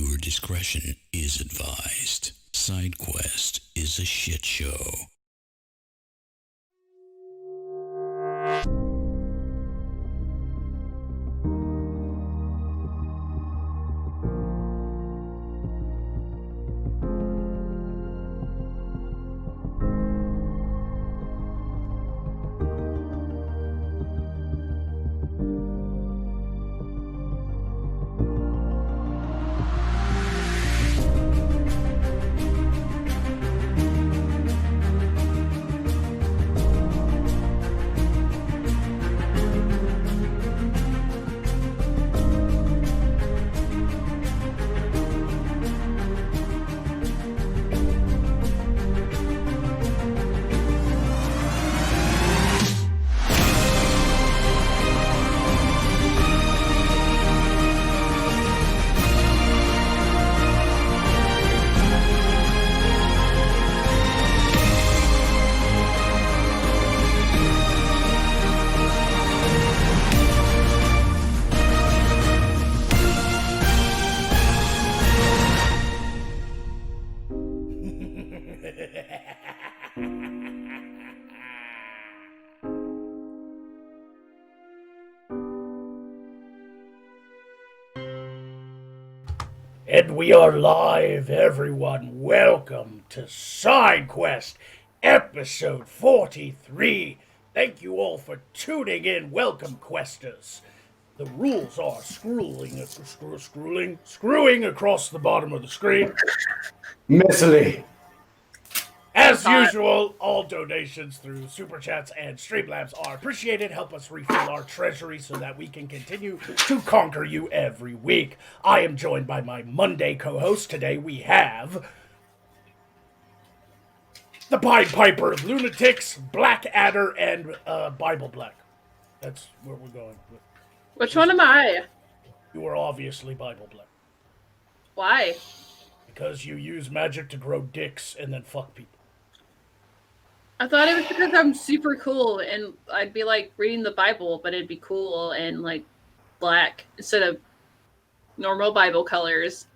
Viewer discretion is advised. Side quest is a shit show. And we are live, everyone. Welcome to Side Quest, episode 43. Thank you all for tuning in. Welcome, questers. The rules are screwing across the bottom of the screen. Messily. As usual, all donations through Super Chats and Streamlabs are appreciated. Help us refill our treasury so that we can continue to conquer you every week. I am joined by my Monday co-host. Today we have the Pied Piper of Lunatics, Black Adder, and Bible Black. That's where we're going with. Which one am I? You are obviously Bible Black. Why? Because you use magic to grow dicks and then fuck people. I thought it was because I'm super cool and I'd be like reading the Bible, but it'd be cool and like black instead of normal Bible colors.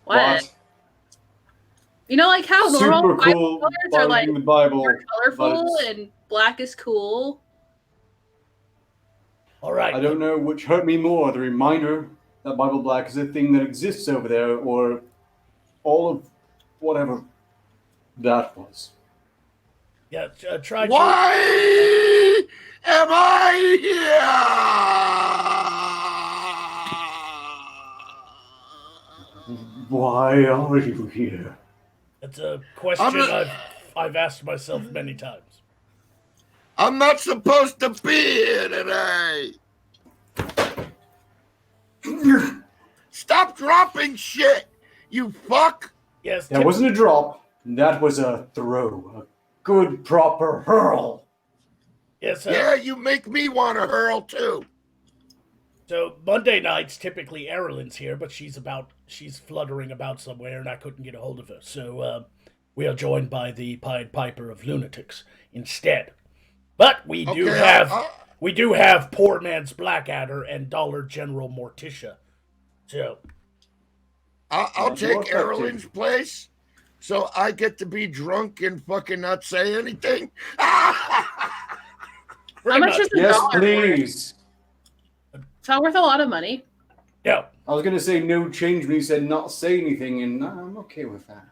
What? You know, like how Super normal cool Bible colors are like the Bible, more colorful and black is cool. All right. I don't know which hurt me more, the reminder that Bible Black is a thing that exists over there, or all of whatever that was. Yeah, try. Why am I here? Why are you here? It's a question I've asked myself many times. I'm not supposed to be here today. Stop dropping shit, you fuck. Yes, That wasn't a drop. That was a throw. A good, proper hurl. Yes, Yeah, you make me want to hurl too. So Monday nights, typically Erilyn's here, but she's fluttering about somewhere, and I couldn't get a hold of her. So we are joined by the Pied Piper of Lunatics instead. But we do have Poor Man's Blackadder and Dollar General Morticia. So I'll take Erilyn's place, so I get to be drunk and fucking not say anything. How much is Yes, $1? please. It's not worth a lot of money. yeah, I was going to say no change when you said not say anything, and I'm okay with that.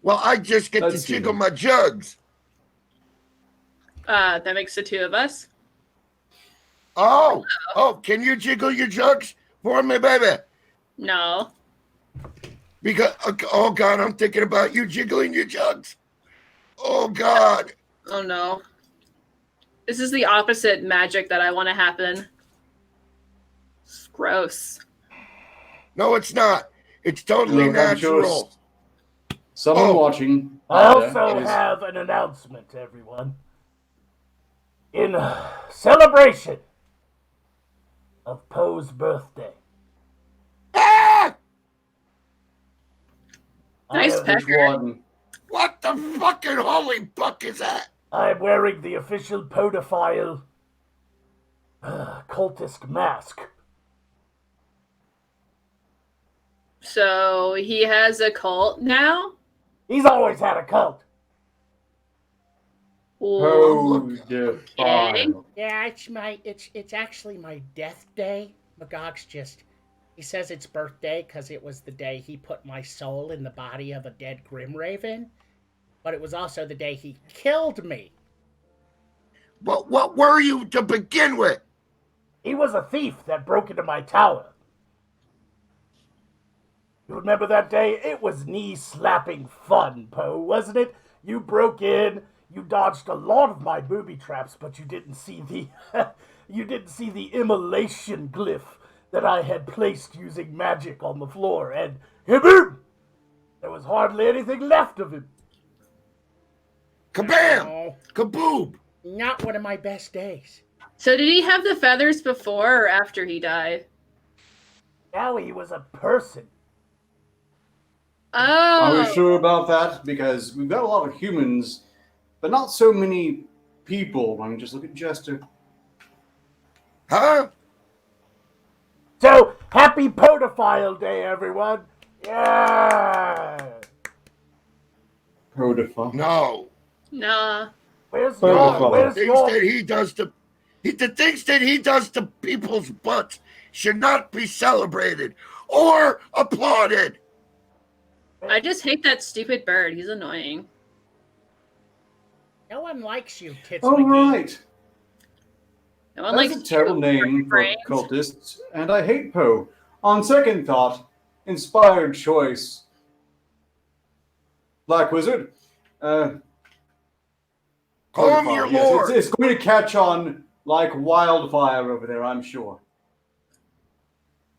Well, I just get Let's to see jiggle then. my jugs. That makes the two of us. Oh, can you jiggle your jugs for me, baby? No. Because, oh God, I'm thinking about you jiggling your jugs. Oh God. Oh no. This is the opposite magic that I want to happen. It's gross. No, it's not. It's totally Look, I'm sure natural. someone watching. I also is- have an announcement, everyone. In celebration of Poe's birthday. Ah! Nice I- Which pecker. one? What the fucking holy fuck is that? I'm wearing the official Podophile cultist mask. So he has a cult now? He's always had a cult. Podophile. Yeah, it's actually my death day. Magog's just he says it's birthday because it was the day he put my soul in the body of a dead Grim Raven, but it was also the day he killed me. But what were you to begin with? He was a thief that broke into my tower. You remember that day? It was knee-slapping fun, Poe, wasn't it? You broke in, you dodged a lot of my booby traps, but you didn't see the immolation glyph that I had placed using magic on the floor, and boom! There was hardly anything left of him. Kabam! No, Kaboob! not one of my best days. So did he have the feathers before or after he died? Now he was a person. Oh. Are we sure about that? Because we've got a lot of humans, but not so many people. I mean, just look at Jester. Huh? So, happy Podophile Day, everyone! Yeah! Podophile. No. Nah. Where's Podophile. your, where's The things your, that he does to the things that he does to people's butts should not be celebrated or applauded. I just hate that stupid bird. He's annoying. No one likes you, Tits Oh, McGee. right. No one That's likes a terrible name for brains. cultists, and I hate Poe. On second thought, inspired choice. Black Wizard. Call him Podophile, your yes, lord. it's going to catch on like wildfire over there, I'm sure.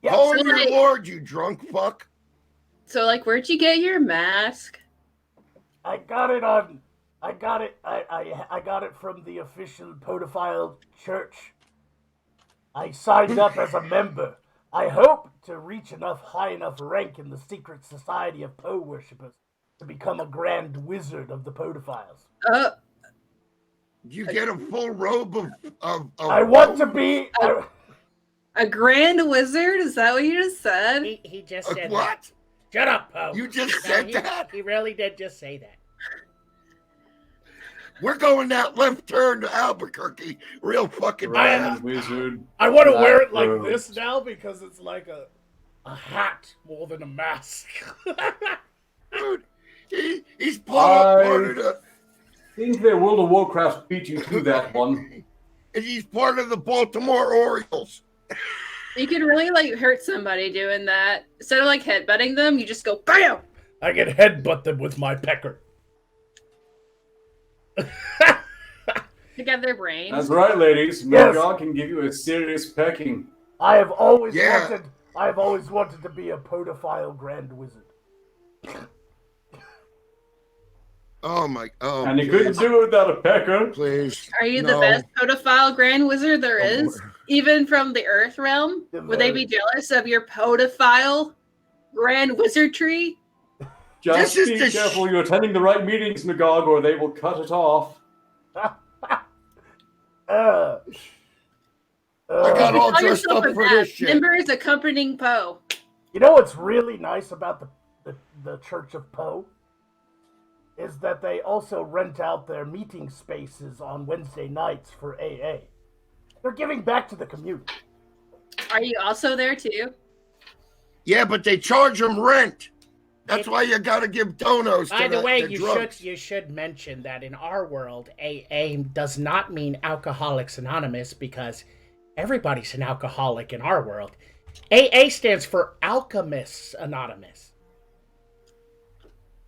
Call him so your like- lord, you drunk fuck. So, like, where'd you get your mask? I got it from the official Podophile church. I signed up as a member. I hope to reach high enough rank in the secret society of Poe worshippers to become a grand wizard of the Podophiles. You get a full robe of I want to be... A grand wizard? Is that what you just said? He just said that. what? Shut up, Poe. You just No, said he, that? He really did just say that. We're going that left turn to Albuquerque real fucking Grand fast. Wizard. I want to Black wear it like robes. this now because it's like a hat more than a mask. Dude, he's part of the... I think that World of Warcraft beat you to that one. And he's part of the Baltimore Orioles. You could really, like, hurt somebody doing that. Instead of, like, headbutting them, you just go, BAM! I can headbutt them with my pecker. To get their brains. That's right, ladies. Yes. Magog can give you a serious pecking. I have always Yeah. wanted to be a Podophile grand wizard. Oh my! Oh, And you couldn't do it without a pecker. please. Are you No. the best pedophile grand wizard there Oh, is? Lord. Even from the Earth realm? The Would they be very- jealous of your pedophile grand wizardry? Just This is be the careful you're attending the right meetings, Magog, or they will cut it off. I got all Call dressed yourself up a for bad this shit. members accompanying Poe. You know what's really nice about the Church of Poe? Is that they also rent out their meeting spaces on Wednesday nights for AA. They're giving back to the community. Are you also there too? Yeah, but they charge them rent. That's why you got to give donos. By to the way, drugs. you should mention that in our world, AA does not mean Alcoholics Anonymous because everybody's an alcoholic in our world. AA stands for Alchemists Anonymous.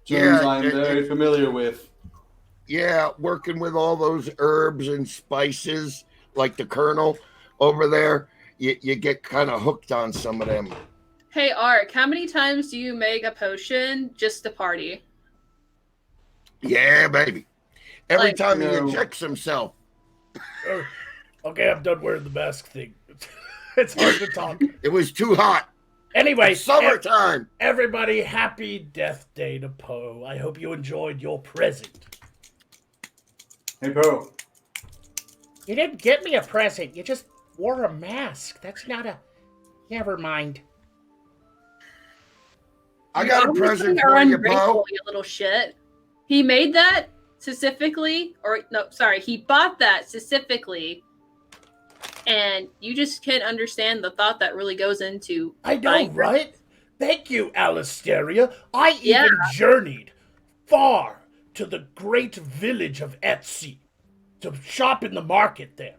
Terms Yeah, I'm very familiar with. Yeah, working with all those herbs and spices like the Colonel over there, you get kind of hooked on some of them. Hey, Ark, how many times do you make a potion just to party? Yeah, baby. Every Like- time he No. injects himself. Okay, I'm done wearing the mask thing. It's hard to talk. It was too hot. Anyway, It's summertime. everybody, happy Death Day to Poe. I hope you enjoyed your present. Hey, Poe. You didn't get me a present. You just wore a mask. That's not a... Never mind. I got a present You're for you, ungrateful, Bo. you little shit. He made that specifically, or no, sorry, he bought that specifically, and you just can't understand the thought that really goes into. I know, buying right? Thank you, Alisteria. I Yeah. even journeyed far to the great village of Etsy to shop in the market there.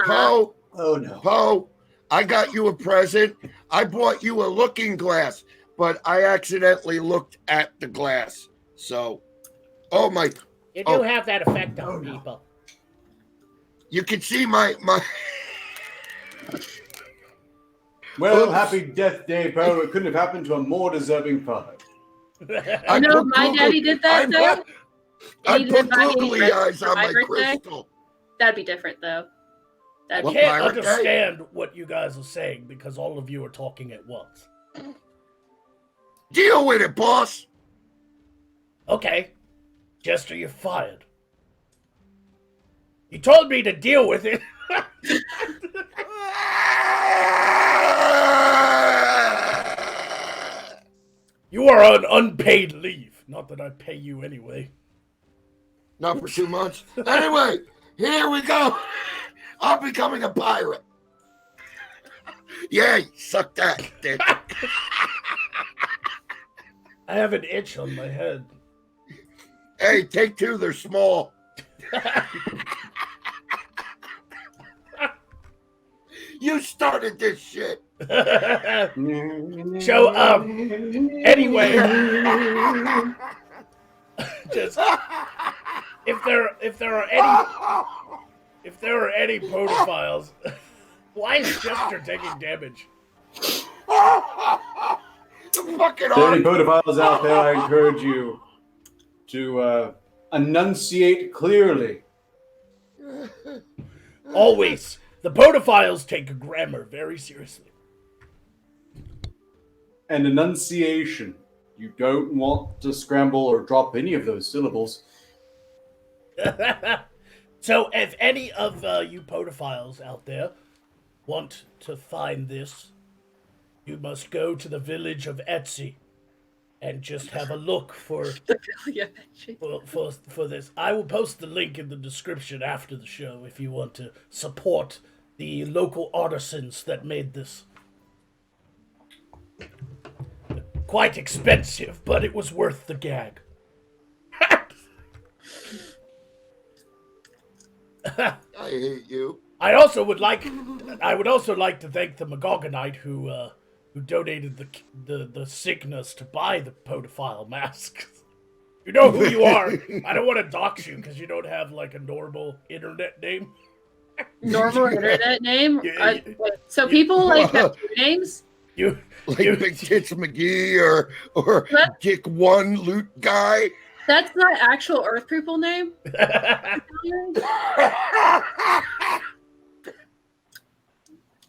Poe, Oh no. Poe, I got you a present. I bought you a looking glass, but I accidentally looked at the glass. So, oh my, You do have that effect on Oh, no. people. you can see my. Well, Oops. happy death day, Bo. It couldn't have happened to a more deserving father. I No, put my daddy did that, though. I He didn't put buy me any googly presents eyes for on my my birthday. crystal. That'd be different, though. I What, can't Pirate Day? understand what you guys are saying because all of you are talking at once. Deal with it, boss. Okay. Jester, you're fired. You told me to deal with it. You are on unpaid leave. Not that I pay you anyway. Not for 2 months. Anyway, here we go. I'm becoming a pirate. Yay, suck that, dick. I have an itch on my head. Hey, take two, they're small. You started this shit. So, anyway, just if there are any podophiles, why is Jester taking damage? Fucking If there are any hard. Podophiles out there, I encourage you to enunciate clearly. Always, the podophiles take grammar very seriously. And enunciation. You don't want to scramble or drop any of those syllables. So, if any of you podophiles out there want to find this, you must go to the village of Etsy and just have a look for this. I will post the link in the description after the show if you want to support the local artisans that made this. Quite expensive, but it was worth the gag. I hate you. I would also like to thank the Magogonite who donated the sickness to buy the podophile mask. You know who you are. I don't want to dox you because you don't have like a normal internet name. Normal internet name? Yeah, So people like have two names? You Like you- Big Tits McGee or What? Dick One Loot Guy. That's not actual Earth people name?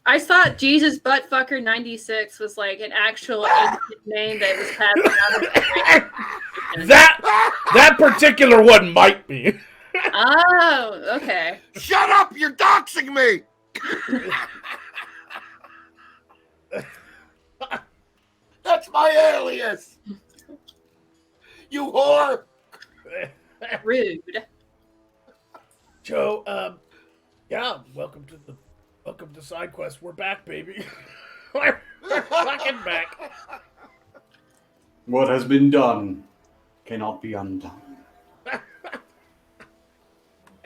I thought Jesus Buttfucker 96 was like an actual ancient name that was passed down. that particular one might be. Oh, okay. Shut up! You're doxing me. That's my alias. You whore. Rude. So, yeah, welcome to SideQuest. We're back, baby. We're fucking back. What has been done cannot be undone.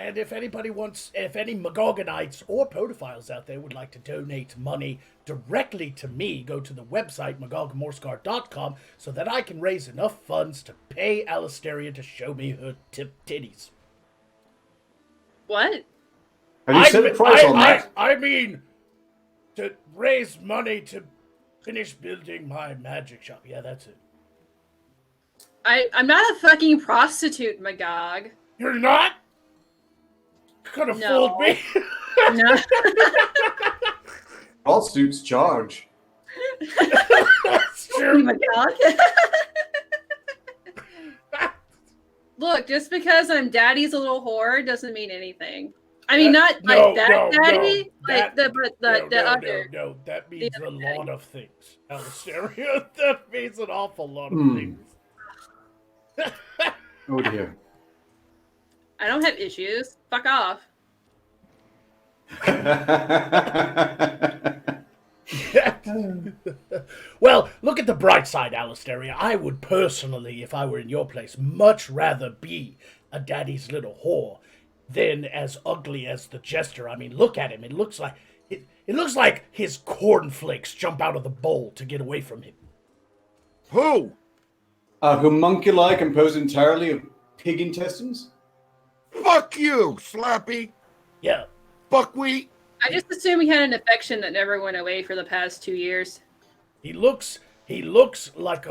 And if any Magogonites or podophiles out there would like to donate money directly to me, go to the website magogofmorskar.com so that I can raise enough funds to pay Alisteria to show me her titties. What? Have you set a price on that? I mean, to raise money to finish building my magic shop. Yeah, that's it. I'm not a fucking prostitute, Magog. You're not? Could have No. fooled me. No. Lawsuits charge. That's true. Magog. Look, just because I'm daddy's a little whore doesn't mean anything. I mean, not like that daddy, like that, the other. No, that means a other lot of things, Alistair. That means an awful lot of things. Oh dear. I don't have issues. Fuck off. Well, look at the bright side, Alistair. I would personally, if I were in your place, much rather be a daddy's little whore than as ugly as the jester. I mean, look at him. It looks like his cornflakes jump out of the bowl to get away from him. Who? A homunculi composed entirely of pig intestines? Fuck you, Slappy. Yeah. Buckwheat. I just assume he had an affection that never went away for the past 2 years. He looks like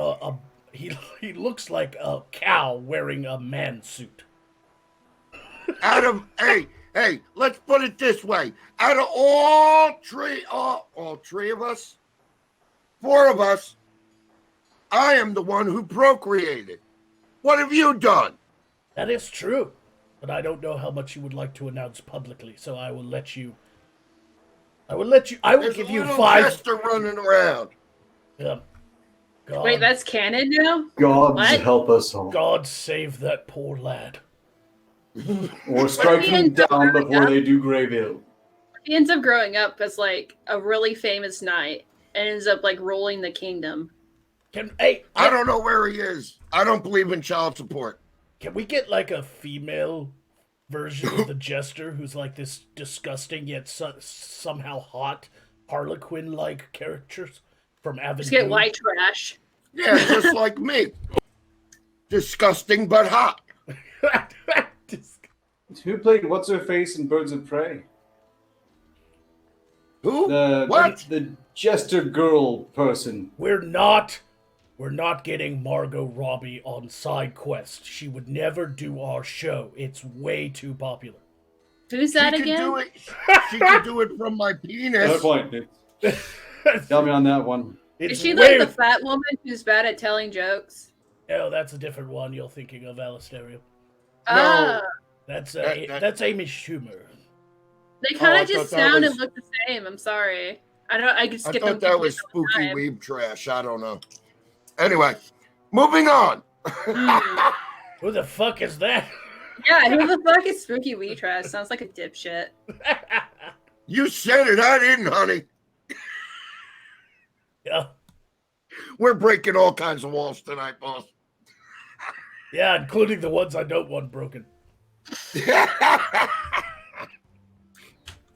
he looks like a cow wearing a man suit. Hey, let's put it this way. Out of all three of us, 4 of us, I am the one who procreated. What have you done? That is true, but I don't know how much you would like to announce publicly, so I will let you. I will give you 5. Jester running around. God. Wait, that's canon now? God What? help us all. God save that poor lad. Or strike he them ends up down growing before up? they do grave ill. He ends up growing up as like a really famous knight and ends up like ruling the kingdom. I don't know where he is. I don't believe in child support. Can we get like a female version of the jester who's like this disgusting yet somehow hot Harlequin-like characters from Avon? Just get white trash. Yeah, just like me. Disgusting but hot. Who played What's Her Face in Birds of Prey? Who? What? The jester girl person. We're not getting Margot Robbie on side quest. She would never do our show. It's way too popular. Who's that again? She could do it from my penis. Good point, dude. Tell me on that one. Is she like the fat woman who's bad at telling jokes? No, that's a different one you're thinking of, Alistair. Ah, That's Amy Schumer. they kind I of just thought that sound was- and look the same. I'm sorry. I could I skip thought them that was all the spooky time. weeb trash. I don't know. Anyway, moving on. Who the fuck is that? Yeah, who the fuck is spooky wee trash? Sounds like a dipshit. You said it. I didn't, honey. Yeah. We're breaking all kinds of walls tonight, boss. Yeah, including the ones I don't want broken.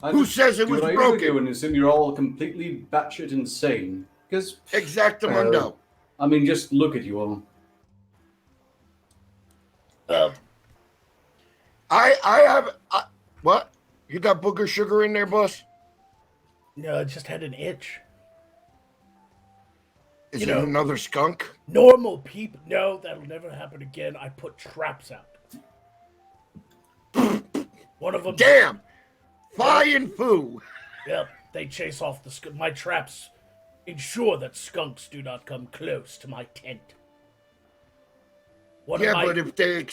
Who says it was what I broken? usually do and assume you're all completely batshit insane. Because, Exactamundo. I mean, just look at you all. What? You got booger sugar in there, boss? No, I just had an itch. Is it another skunk? Normal people. No, that'll never happen again. I put traps out. One of them. Damn! Fi and foo. Yep, they chase off the skunk. My traps ensure that skunks do not come close to my tent. But if they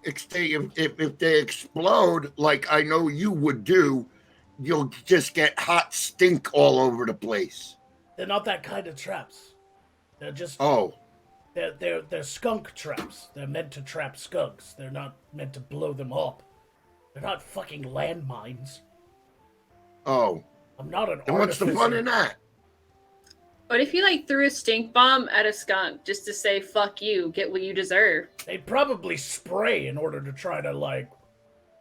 if they explode, like I know you would do, you'll just get hot stink all over the place. They're not that kind of traps. They're just they're skunk traps. They're meant to trap skunks. They're not meant to blow them up. They're not fucking landmines. Oh. I'm not an And what's the fun in that? What if you like threw a stink bomb at a skunk just to say "fuck you"? Get what you deserve. They'd probably spray in order to try to like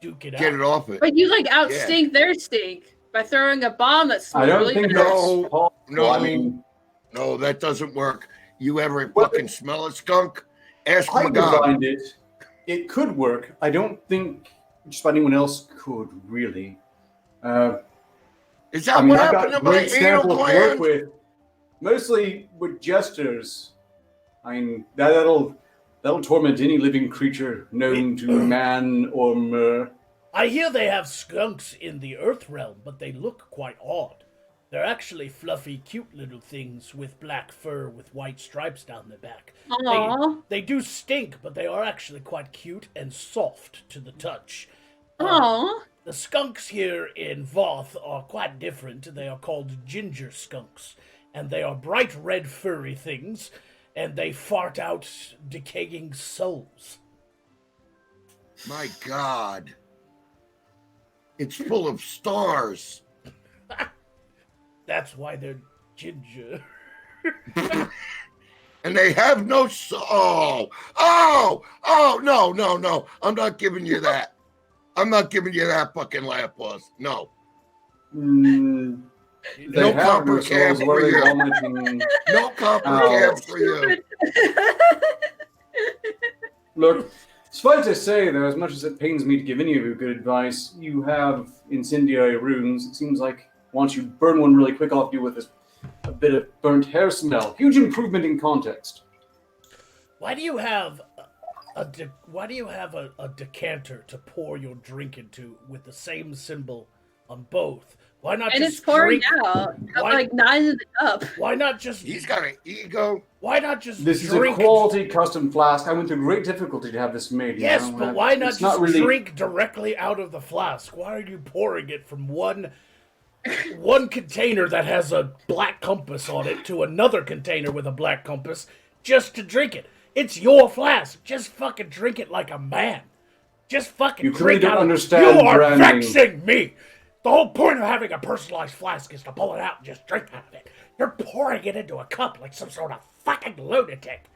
duke it out. Get it off it. But you like outstink their stink by throwing a bomb that's I don't really think bad. that's No, possible. no. I mean, No, that doesn't work. You ever fucking smell a skunk? Ask I Magog. designed it. It could work. I don't think just about anyone else could, really. Is that I mean, what I've happened got to my great anal samples to work gland? with. Mostly with jesters. I mean, that'll torment any living creature known to man or mer. I hear they have skunks in the Earth realm, but they look quite odd. They're actually fluffy, cute little things with black fur with white stripes down their back. Aww. They do stink, but they are actually quite cute and soft to the touch. Aww. The skunks here in Voth are quite different. They are called ginger skunks, and they are bright red furry things, and they fart out decaying souls. My God. It's full of stars. That's why they're ginger. And they have no soul. No. I'm not giving you that. I'm not giving you that fucking laugh, boss. No. They No have copper no cab souls. What for are they you. vomiting? No copper Oh. cab for you. Look, suffice to say, though, as much as it pains me to give any of you good advice, you have incendiary runes. It seems like once you burn one really quick off you with a bit of burnt hair smell. Huge improvement in context. Why do you have a decanter to pour your drink into with the same symbol on both? Why not And just it's pouring drink? out. Got Why- like 9 in the cup. Why not just? He's got an ego. Why not just This drink? is a quality custom flask. I went through great difficulty to have this made. Yes, you know? but why not It's just really... drink directly out of the flask? Why are you pouring it from one container that has a black compass on it to another container with a black compass just to drink it? It's your flask. Just fucking drink it like a man. Just fucking You clearly drink don't out of it. understand You are branding. vexing me. The whole point of having a personalized flask is to pull it out and just drink out of it. You're pouring it into a cup like some sort of fucking lunatic.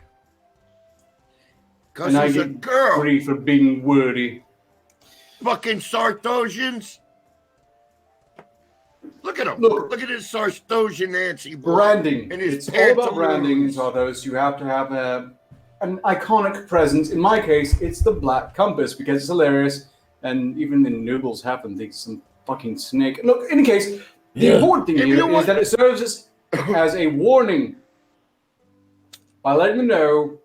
Because And I he's a get girl. grief for being wordy. Fucking Sartosians. Look at him. Look. Look at his Sartosian Nancy boy. Branding. And his It's all about branding, pantaloons. Zarthos. You have to have an iconic presence. In my case, it's the black compass because it's hilarious. And even the nobles have them. Think some fucking snake. Look, in any case, the important thing If here you is want- that it serves as a warning by letting them know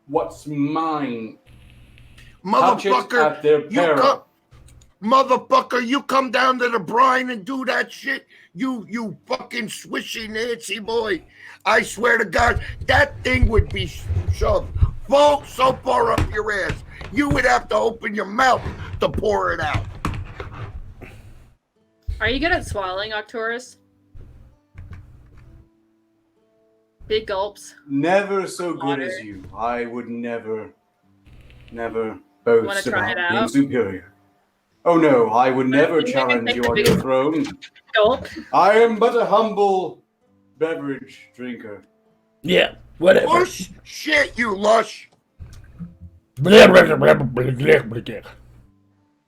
what's mine. Touch it Motherfucker, at their peril. you come down to the brine and do that shit. You fucking swishy Nancy boy. I swear to God, that thing would be shoved so far up your ass. You would have to open your mouth to pour it out. Are you good at swallowing, Octorus? Big gulps. Never so good Water. as you. I would never boast Wanna try about it being out? superior. Oh no, I would never think I can challenge take you the on your biggest- throne. Gulp. I am but a humble beverage drinker. Yeah, whatever. Push shit, you lush.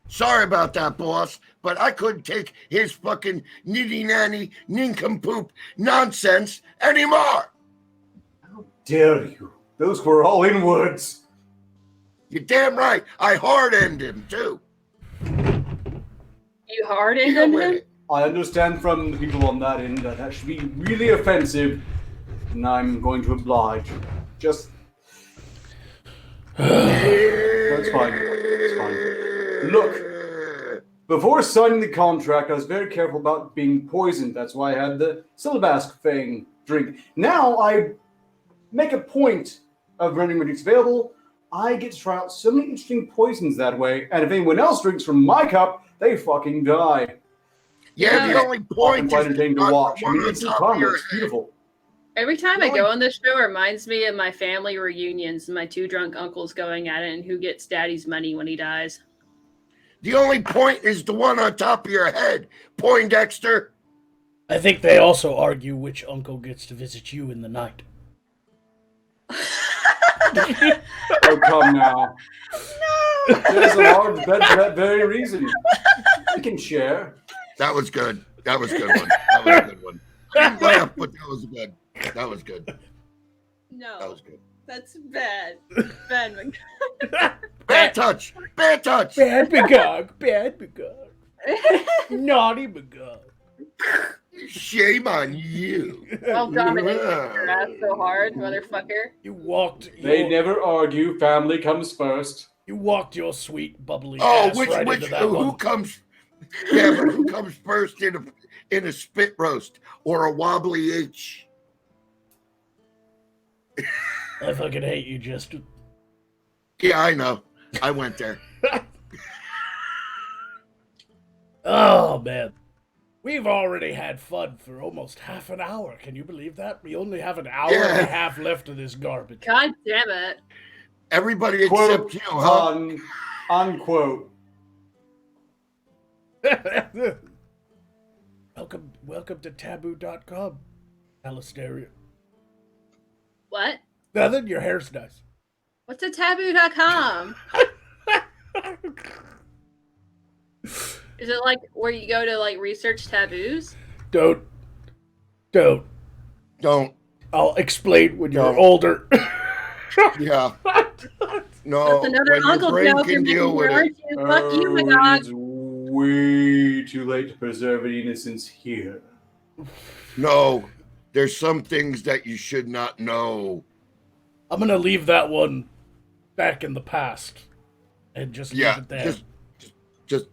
Sorry about that, boss, but I couldn't take his fucking nitty-nanny, nincompoop nonsense anymore. How dare you? Those were all in words. You're damn right. I hard-end him, too. You hard Deal ended with him? it. I understand from the people on that end that should be really offensive, and I'm going to oblige. Just that's fine. It's fine. Look, before signing the contract, I was very careful about being poisoned. That's why I had the Syllabask Fang drink. Now I make a point of running when it's available. I get to try out so many interesting poisons that way, and if anyone else drinks from my cup, they fucking die. Yeah, the Yeah. only Often point quite is entertaining to not watch. I one mean, on it's top of karma. your It's head. beautiful. Every time I Really? go on this show, it reminds me of my family reunions and my two drunk uncles going at it and who gets daddy's money when he dies. The only point is the one on top of your head, Poindexter. I think they also argue which uncle gets to visit you in the night. Oh, come now. There's a large bed for that very reason. We can share. That was good. That was a good one. That was a good one. I didn't laugh, but that was good. That was good. That No, was good. that's bad. Bad. Bad touch. Bad touch. Bad Magog, bad Magog. Naughty Magog. Shame on you. I'll dominate your ass so hard, motherfucker. You walked They your, never argue. Family comes first. you walked your sweet bubbly Oh, ass which right into that who one. comes? Yeah, but who comes first in a spit roast or a wobbly H? I fucking hate you, Jester. Yeah, I know. I went there. Oh, man. We've already had fun for almost half an hour. Can you believe that? We only have an hour and a half left of this garbage. God damn it. Everybody Quote, except you, huh? Unquote. Welcome to taboo.com, Alistair. What? Nothing, your hair's nice. What's a taboo.com? Is it like where you go to like research taboos? Don't. Don't. I'll explain when you're Don't. older. Yeah. No. That's another when your uncle brain joke. can deal with it. Fuck you, my dog. It's way too late to preserve any innocence here. No. There's some things that you should not know. I'm gonna leave that one back in the past and just leave Yeah. it there. Just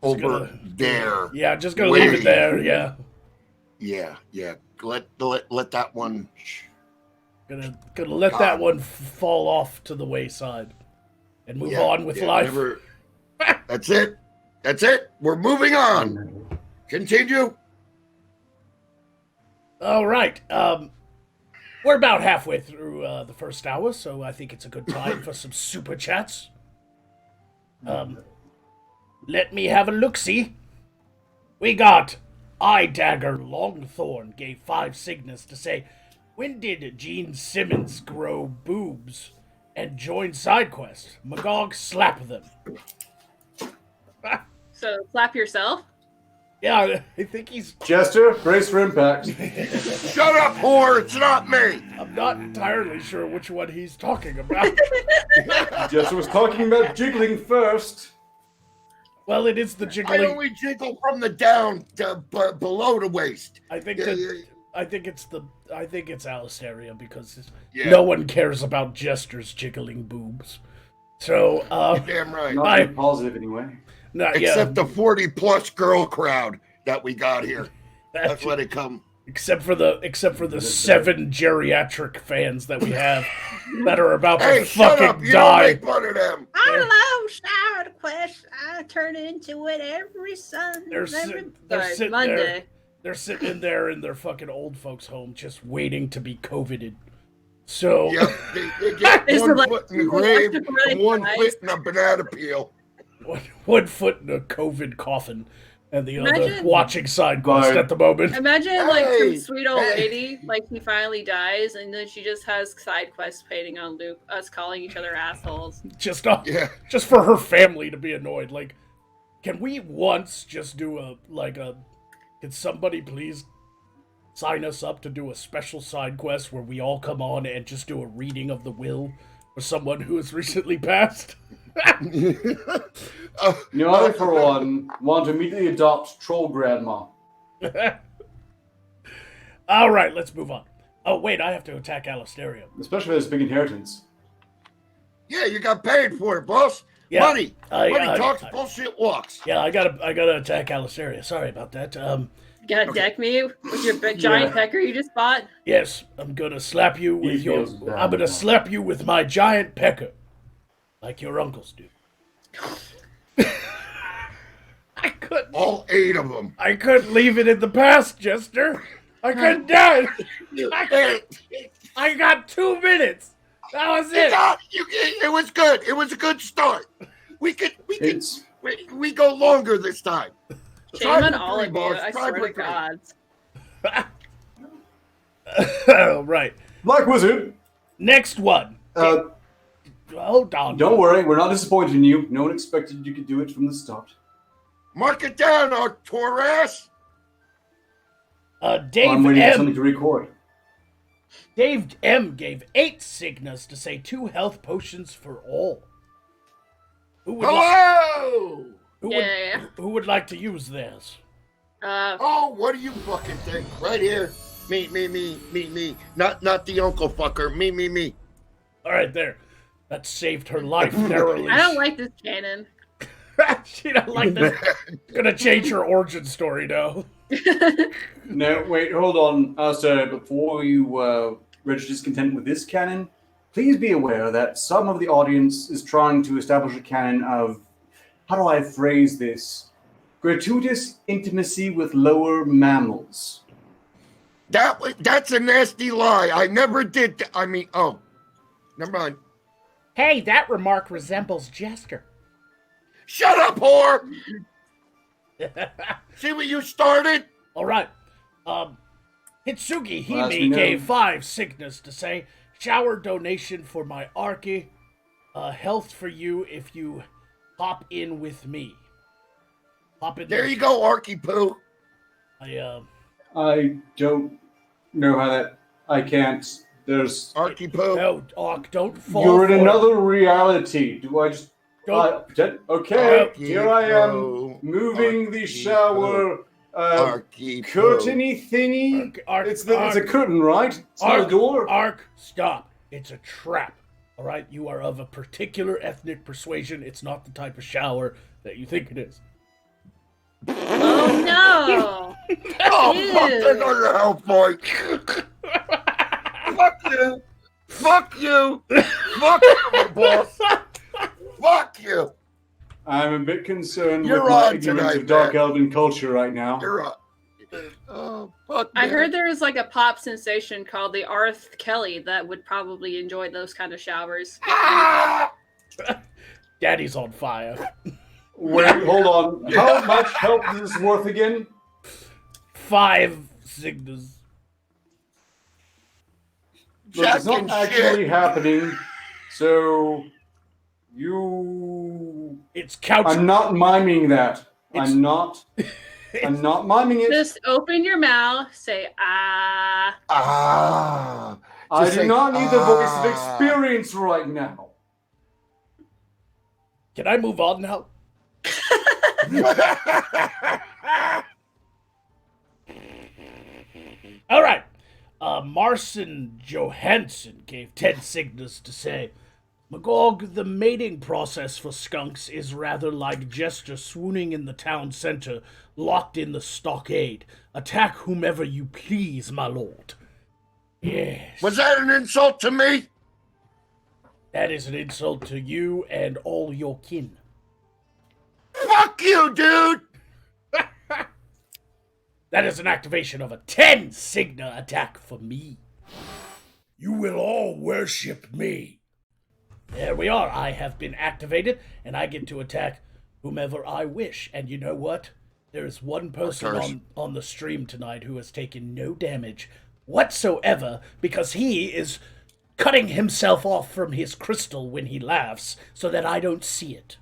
over gonna- there. Yeah, just gonna leave it Wait. there. Yeah, Yeah. Let that one. gonna let that one fall off to the wayside and move on with life. That's it. We're moving on. Continue. All right. We're about halfway through the first hour, so I think it's a good time for some super chats. Let me have a look-see. We got Eye Dagger Longthorn gave 5 signals to say, when did Gene Simmons grow boobs and join SideQuest? Magog slap them. So slap yourself? Yeah, I think he's... Jester, brace for impact. Shut up, whore. It's not me. I'm not entirely sure which one he's talking about. Jester was talking about jiggling first. Well, it is the I jiggling... only jiggle from the down to below the waist. I think it's Alistaria because Yeah. no one cares about Jester's jiggling boobs. So, Damn right. Not I- being positive anyway. Except the 40+ girl crowd that we got here. That's why they come. except for the 7 geriatric fans that we have that are about Hey, to shut fucking up. You don't die. make fun of them. I love SideQuest. I turn into it every Sunday. They're sitting Monday. there. They're sitting in there in their fucking old folks' home, just waiting to be COVIDed. So Yep, they get It's one like- foot in the grave Right, and one guys. foot in a banana peel. one foot in a COVID coffin, and the other Imagine- watching SideQuest But- at the moment. Imagine like Hey, some sweet old hey. lady, like he finally dies, and then she just has SideQuest painting on loop, us calling each other assholes. Just Yeah. just for her family to be annoyed. Like, can we once just do can somebody please sign us up to do a special side quest where we all come on and just do a reading of the will for someone who has recently passed? I, for one, want to immediately adopt Troll Grandma. All right, let's move on. Oh, wait, I have to attack Alistaria. Especially with this big inheritance. Yeah, you got paid for it, boss. Yeah, Money I talks, bullshit walks. Yeah, I gotta attack Alistaria. Sorry about that. You gotta deck me with your big giant pecker you just bought. Yes, I'm gonna slap you with He feels bad I'm gonna now. slap you with my giant pecker, like your uncles do. All 8 of them. I couldn't leave it in the past, Jester. I couldn't do it. I got 2 minutes. That was it. It was good. It was a good start. We It's go longer this time. Shame Try on for all 3, of you. boss. I Try swear for to 3. God. Oh, right. Black Wizard. Next one. Hold on. Don't worry, we're not disappointed in you. No one expected you could do it from the start. Mark it down, Arcturus. Dave I'm waiting for something M. to record. Dave M. gave 8 signas to say 2 health potions for all. Who would, Hello. who would like to use theirs? Oh, what do you fucking think? Right here. Me. Not the uncle fucker. Me. All right, there. That saved her life narrowly. I don't like this cannon. She don't like this. Gonna change her origin story now. No, wait, hold on. So before you register discontent with this canon, please be aware that some of the audience is trying to establish a canon of, how do I phrase this? gratuitous intimacy with lower mammals. That's a nasty lie. I never did. Never mind. Hey, that remark resembles Jester. Shut up, whore! See what you started? All right. Hitsugi Well, as we Hime know- gave 5 signals to say, shower donation for my Arky, health for you if you hop in with me. Hop in There you go, Arky Poo. I don't know how that. I can't. There's. Arky Poo. No, Ark, don't fall You're in for it. another reality. Do I just? Don't- pretend? Okay, Arky here I am, Poo. moving the Arky shower Arky Poo. curtainy thingy. Ark, It's a curtain, right? It's not a door. Ark, stop. It's a trap. All right, you are of a particular ethnic persuasion. It's not the type of shower that you think it is. Oh no! Oh, Ew. fuck another hell boy. Fuck you. Fuck you. Fuck you, my boss. Fuck you. I'm a bit concerned You're with my on ignorance tonight, of dark man. elven culture right now. You're up. Oh, fuck I man. heard there is like a pop sensation called the Arth Kelly that would probably enjoy those kind of showers. Ah! Daddy's on fire. Wait, hold on. How much help is this worth again? 5 signals. Look, it's Jacking not actually shit. happening. So you. It's couch. I'm not miming that. It's- I'm not miming it. Just open your mouth, say ah. Ah. I Just do say, not need the voice of "Ah." experience right now. Can I move on now? All right. Marcin Johansson gave 10 signals to say, Magog, the mating process for skunks is rather like Jester swooning in the town center, locked in the stockade. Attack whomever you please, my lord. Yes. Was that an insult to me? That is an insult to you and all your kin. Fuck you, dude. That is an activation of a 10 Signa attack for me. You will all worship me. There we are. I have been activated, and I get to attack whomever I wish. And you know what? There is one person on the stream tonight who has taken no damage whatsoever because he is cutting himself off from his crystal when he laughs so that I don't see it.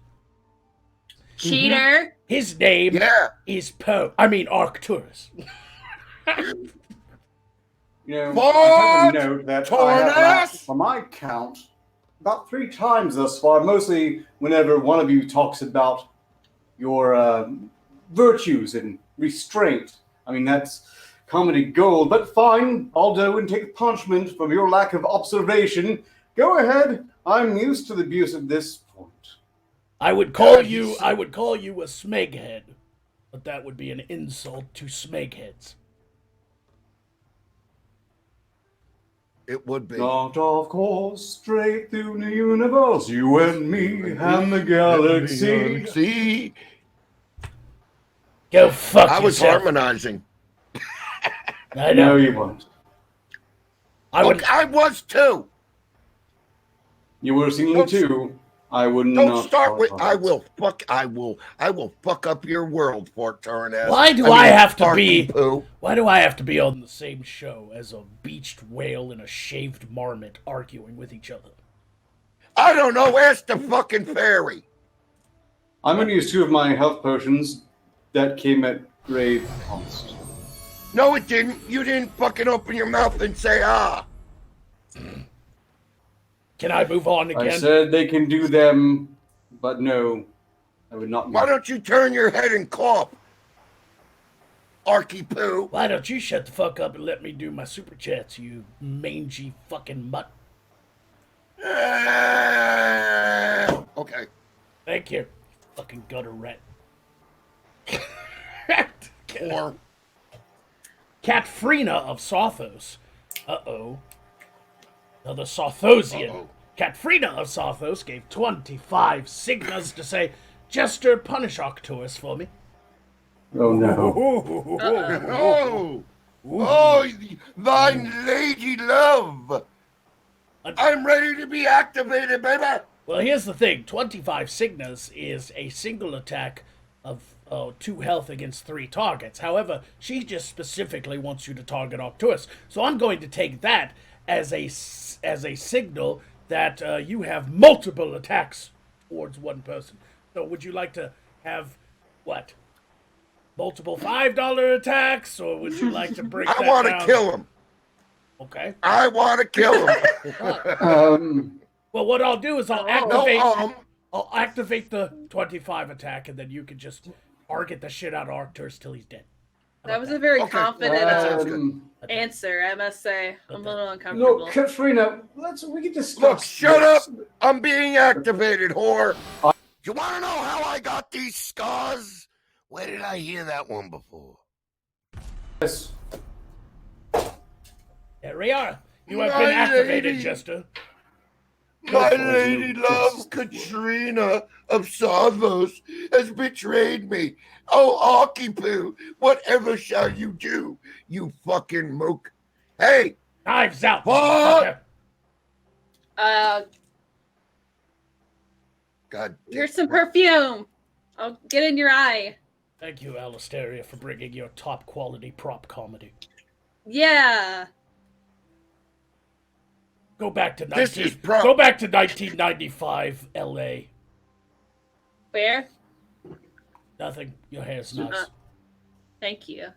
Cheater. His name Yeah. is Arcturus. You know, What? I have a note that Torn I have ass? for my count about 3 times thus far, mostly whenever one of you talks about your virtues and restraint. I mean, that's comedy gold, but fine, I'll go and take punishment from your lack of observation. Go ahead, I'm used to the abuse at this point. I would call you a smeghead, but that would be an insult to smegheads. It would be. Not of course, straight through the universe, you and me and the galaxy. See? Go fuck I was yourself. harmonizing. I No, know. you won't. I would. Okay, I was too. You were singing Don't- too. I would Don't not. start with apologize. I will fuck up your world, Fort Tornaz. Why do I have to Arky be- Poo. Why do I have to be on the same show as a beached whale and a shaved marmot arguing with each other? I don't know. Ask the fucking fairy. I'm going to use 2 of my health potions that came at grave cost. No, it didn't. You didn't fucking open your mouth and say ah. Can I move on I again? said they can do them, but no, I would not. Why don't you turn your head and cough? Arky Poo. Why don't you shut the fuck up and let me do my super chats, you mangy fucking mutt? Okay. Thank you, fucking gutter rat. Or Catfrina of Sothos. Uh-oh. Another Sothosian. Uh-oh. Catfrina of Sothos gave 25 signas to say, Jester, punish Octagus for me. Oh no. Oh, oh, thine lady love. I'm ready to be activated, baby. Well, here's the thing. 25 Signas is a single attack of 2 health against 3 targets. However, she just specifically wants you to target Arcturus. So I'm going to take that as a signal that you have multiple attacks towards one person. So would you like to have, what, multiple $5 attacks? Or would you like to break that down? I want to kill him. Okay. I want to kill him. Well, what I'll do is I'll activate the 25 attack, and then you can just target the shit out of Arcturus till he's dead. That was a very confident answer, I must say. I'm a little uncomfortable. Look, Katrina, we can discuss. Look, shut up! I'm being activated, whore. You want to know how I got these scars? Where did I hear that one before? Yes. There we are. You have been activated, Jester. My lady love, Katrina of Savos, has betrayed me. Oh, Octagon, whatever shall you do, you fucking mook? Hey! Knives out! Fuck! God. Here's some perfume. I'll get in your eye. Thank you, Alistaria, for bringing your top quality prop comedy. Yeah. Go back to 1995 LA. Where? Nothing. Your hair's nice. Thank you.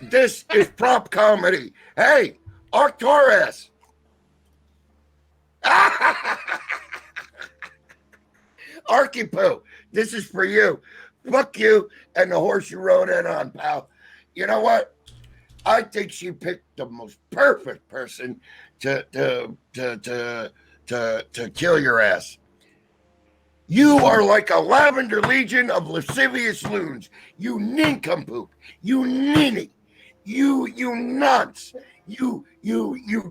This is prop comedy. Hey, Arcturus. Archipoo, this is for you. Fuck you and the horse you rode in on, pal. You know what? I think she picked the most perfect person to kill your ass. You are like a lavender legion of lascivious loons. You nincompoop. You ninny. You nonce. You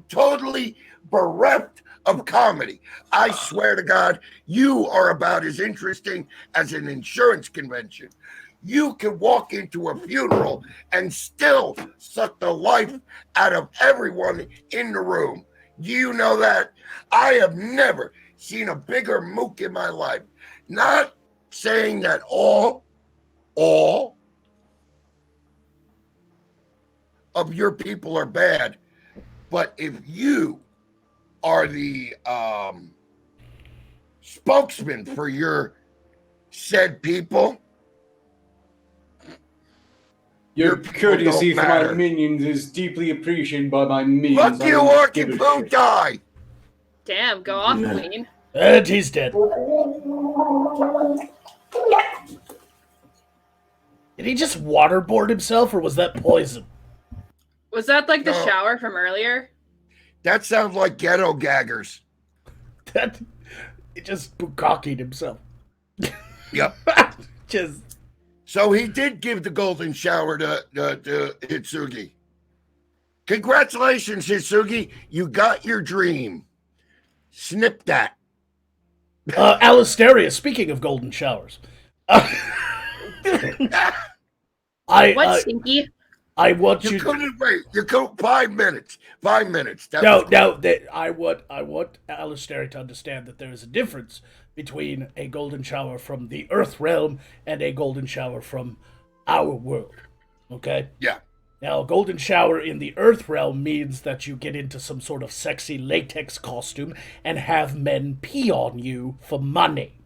totally bereft of comedy. I swear to God, you are about as interesting as an insurance convention. You can walk into a funeral and still suck the life out of everyone in the room. Do you know that? I have never seen a bigger mook in my life. Not saying that all of your people are bad, but if you are the spokesman for your said people, your courtesy for my minions is deeply appreciated by my minions. Fuck you, Archipoo, die! Damn, go off, Queen. And he's dead. Did he just waterboard himself, or was that poison? Was that like the shower from earlier? That sounds like ghetto gaggers. He just bukkakied himself. Yep. Just. So he did give the golden shower to Hitsugi. Congratulations, Hitsugi. You got your dream. Snip that. Alistaria, speaking of golden showers. What, Stinky? I want you couldn't wait. You go 5 minutes. 5 minutes. No. I want Alistaria to understand that there is a difference between a golden shower from the Earth realm and a golden shower from our world. Okay? Yeah. Now, a golden shower in the Earth realm means that you get into some sort of sexy latex costume and have men pee on you for money.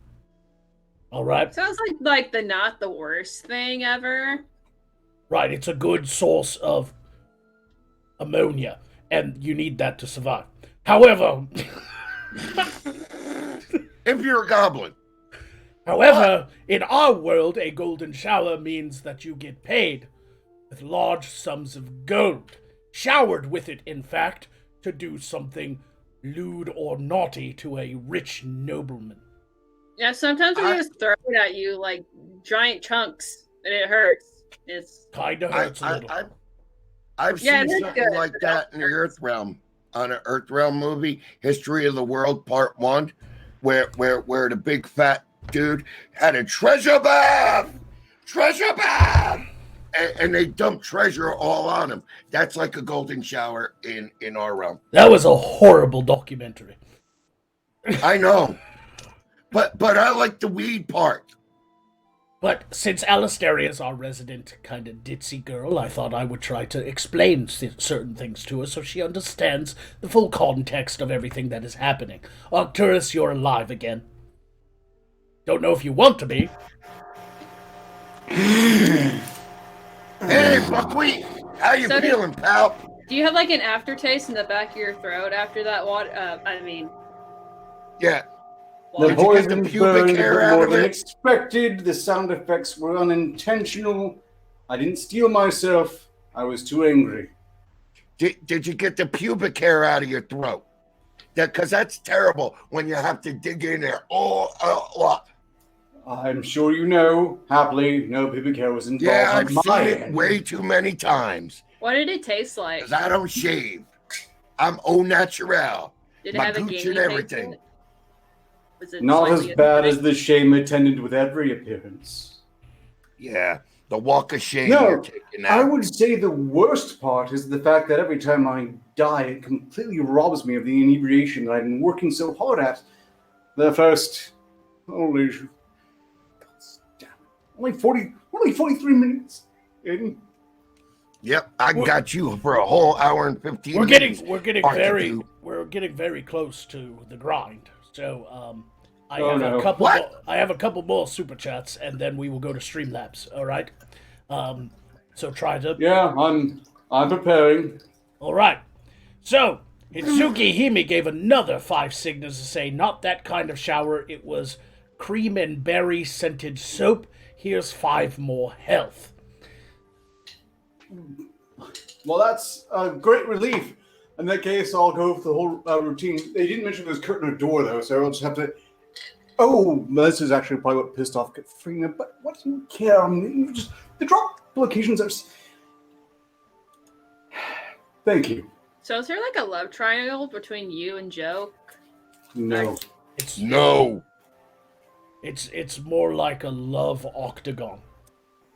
All right? Sounds like the not the worst thing ever. Right, it's a good source of ammonia, and you need that to survive. However... if you're a goblin. However, in our world, a golden shower means that you get paid with large sums of gold, showered with it, in fact, to do something lewd or naughty to a rich nobleman. Yeah, sometimes they just throw it at you like giant chunks, and it hurts. It's kind of hurts a little. I've seen something like that in the Earth Realm, on an Earth Realm movie, History of the World Part 1, where the big fat dude had a treasure bath. and they dump treasure all on him. That's like a golden shower in our realm. That was a horrible documentary. I know, but I like the weed part. But since Alistaria is our resident kind of ditzy girl, I thought I would try to explain certain things to her so she understands the full context of everything that is happening. Arcturus, you're alive again. Don't know if you want to be. Hey, Buckwheat, how you So feeling, pal? Do you have like an aftertaste in the back of your throat after that water? Yeah. The Did you get the poison pubic burned a hair bit out more of than it? expected. The sound effects were unintentional. I didn't steal myself. I was too angry. Did you get the pubic hair out of your throat? Because that's terrible when you have to dig in there. I'm sure you know, happily, no pubic hair was involved. Yeah, I've on seen my it end. way too many times. What did it taste like? Because I don't shave. I'm au naturel. Did it My have a gooch gamey and taste everything. to it? Was it Not as slightly bad acidic? as the shame attendant with every appearance. Yeah, the walk of shame No, you're taking I out. would say the worst part is the fact that every time I die, it completely robs me of the inebriation that I've been working so hard at. The first, holy, damn it, only 43 minutes. in. Yep, I got you for a whole hour and 15 minutes. We're getting very close to the grind. So I have a couple more super chats, and then we will go to Streamlabs. All right. So try to. Yeah, I'm preparing. All right. So Hitsuki Hime gave another 5 signals to say, not that kind of shower. It was cream and berry scented soap. Here's 5 more health. Well, that's a great relief. In that case, I'll go for the whole routine. They didn't mention there's curtain or door, though, so I'll just have to... Oh, this is actually probably what pissed off Katrina, but what do you care? I mean, just the drop locations are... Thank you. So is there like a love triangle between you and Joe? No. It's more like a love octagon,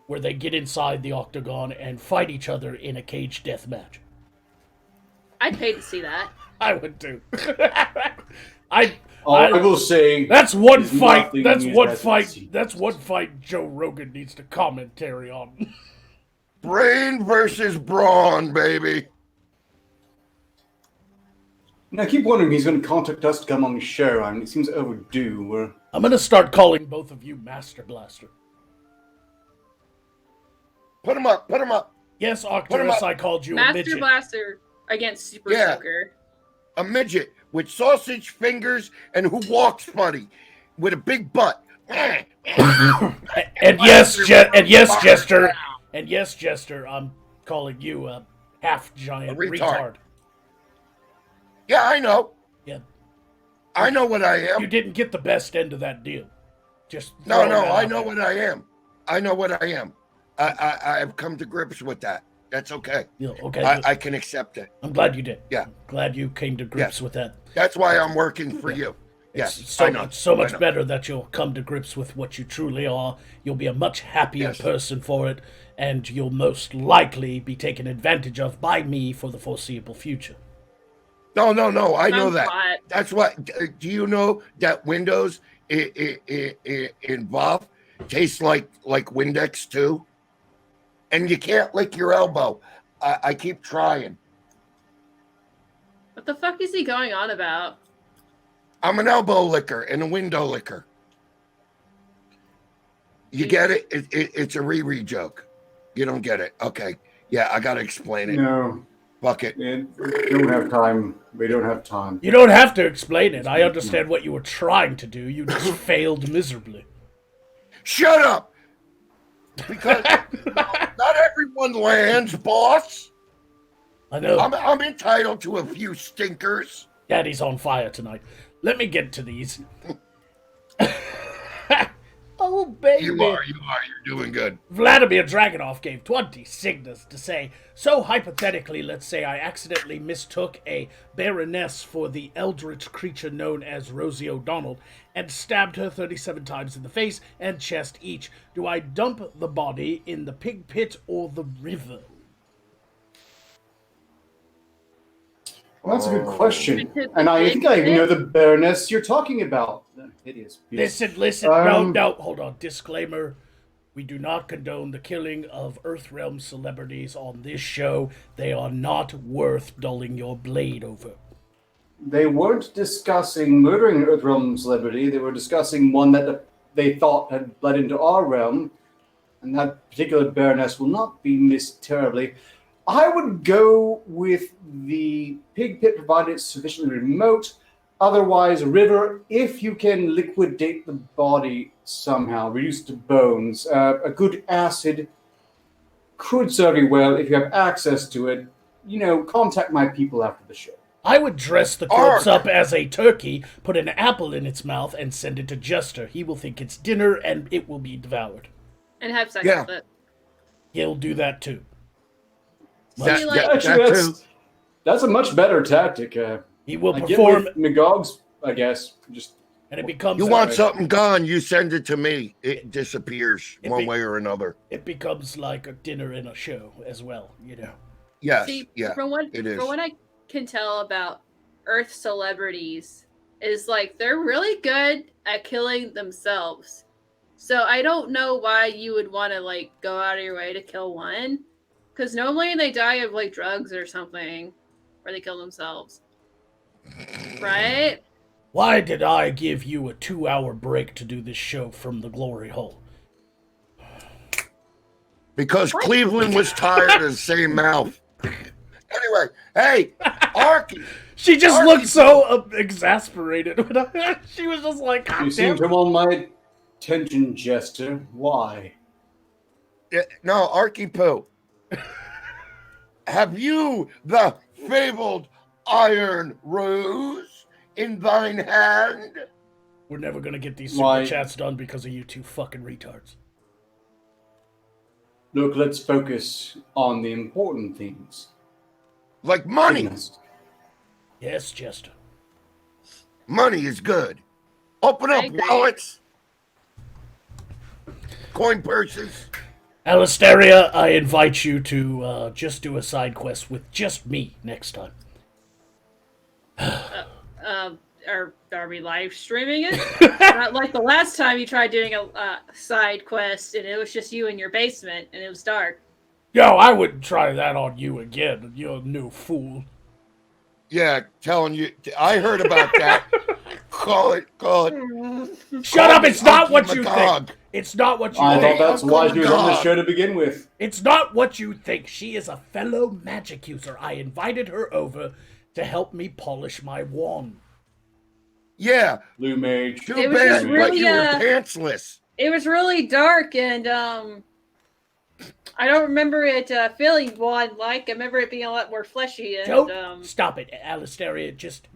where they get inside the octagon and fight each other in a cage death match. I'd pay to see that. I would too. I will say that's one there's fight. nothing That's you one guys fight. have seen. That's one fight Joe Rogan needs to commentary on. Brain versus brawn, baby. Now, I keep wondering if he's going to contact us to come on the show. I mean, it seems overdue. I'm gonna start calling both of you Master Blaster. Put him up. Yes, him Octagonus, up. I called you a Master midget. Blaster against Super Yeah. Soaker. A midget with sausage fingers and who walks funny with a big butt. And yes, Jester. And yes, Jester, I'm calling you a half-giant A retard. retard. Yeah, I know. Yeah. I know what I am. You didn't get the best end of that deal. Just No, throwing no, that I out know there. what I am. I know what I am. I've come to grips with that. That's okay. Yeah, okay. I can accept it. I'm glad you did. Yeah. Glad you came to grips with that. That's why I'm working for you. It's Yes, so I know. much, so I much know. better that you'll come to grips with what you truly are. You'll be a much happier Yes. person for it, and you'll most likely be taken advantage of by me for the foreseeable future. No. I know Sounds that. hot. That's why. Do you know that Windows in Valve tastes like Windex too? And you can't lick your elbow. I keep trying. What the fuck is he going on about? I'm an elbow licker and a window licker. You get it? It's a Riri joke. You don't get it? Okay. Yeah, I gotta explain it. No, Fuck it. we don't have time. We don't have time. You don't have to explain it. I understand what you were trying to do. You just failed miserably. Shut up! Because not everyone lands, boss. I know. I'm entitled to a few stinkers. Daddy's on fire tonight. Let me get to these. Oh baby. You are. You're doing good. Vladimir Dragunov gave 20 signals to say, so hypothetically, let's say I accidentally mistook a baroness for the eldritch creature known as Rosie O'Donnell and stabbed her 37 times in the face and chest each. Do I dump the body in the pig pit or the river? Well, that's a good question. Into the And I pig think I even know pit? the Baroness you're talking about. Hideous beast. Listen, no, hold on. Disclaimer. We do not condone the killing of Earthrealm celebrities on this show. They are not worth dulling your blade over. They weren't discussing murdering an Earthrealm celebrity. They were discussing one that they thought had bled into our realm. And that particular Baroness will not be missed terribly. I would go with the pig pit, provided it's sufficiently remote. Otherwise, river, if you can liquidate the body somehow, reduce to bones. A good acid could serve you well if you have access to it. Contact my people after the show. I would dress the corpse up as a turkey, put an apple in its mouth, and send it to Jester. He will think it's dinner, and it will be devoured. And have sex Yeah. with it. He'll do that too. That's a much better tactic. He will I get perform, with Magog's, I guess. and it becomes You want something gone, you send it to me. It disappears one way or another. It becomes like a dinner and a show as well, Yes, See, yeah, from what it is. from what I can tell about Earth celebrities, is like they're really good at killing themselves. So I don't know why you would want to like go out of your way to kill one, because normally they die of like drugs or something, or they kill themselves, right? Why did I give you a 2-hour break to do this show from the glory hole? Because Cleveland was tired of the same mouth. Anyway, hey, Arky. She just Arky- looked so exasperated. She was just like, God You seem damn. to want my attention, Jester. Why? No, Arky Poo. Have you the fabled iron rose in thine hand? We're never gonna get these Why? super chats done because of you two fucking retards. Look, let's focus on the important things. Like money. Goodness. Yes, Jester. Money is good. Open I up agree. wallets. Coin purses. Alistaria, I invite you to just do a side quest with just me next time. Are we live streaming it? Not like the last time you tried doing a side quest and it was just you in your basement and it was dark. Yo, I wouldn't try that on you again, you new fool. Yeah, telling you. I heard about that. Call it. Shut Call up, me it's not Uncle what you Magog. think. It's not what you I think. thought that's why she was on the God. show to begin with. It's not what you think. She is a fellow magic user. I invited her over to help me polish my wand. Yeah. Blue Mage. Too It was bad, just but really, you were pantsless. It was really dark and I don't remember it feeling wand-like. I remember it being a lot more fleshy and Don't stop it, Alistaria. Just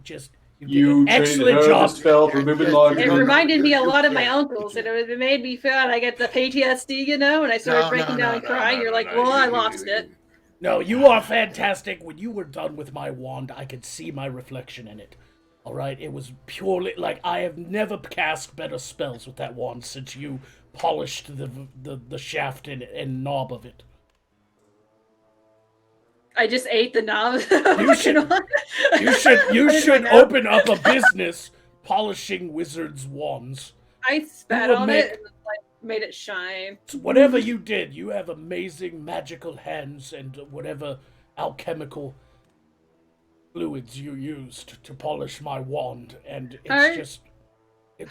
you did You an traded excellent her job. the spell for moving larger. it than- reminded me a lot of my uncles, and it made me feel I get the PTSD, and I started breaking down and crying. You're like, well, I lost it. No, you are fantastic. When you were done with my wand, I could see my reflection in it. All right, it was purely like I have never cast better spells with that wand since you polished the shaft and knob of it. I just ate the knob. You should open up a business polishing wizards' wands. I spat You will on make- it and like made it shine. Whatever you did, you have amazing magical hands and whatever alchemical fluids you used to polish my wand, and it's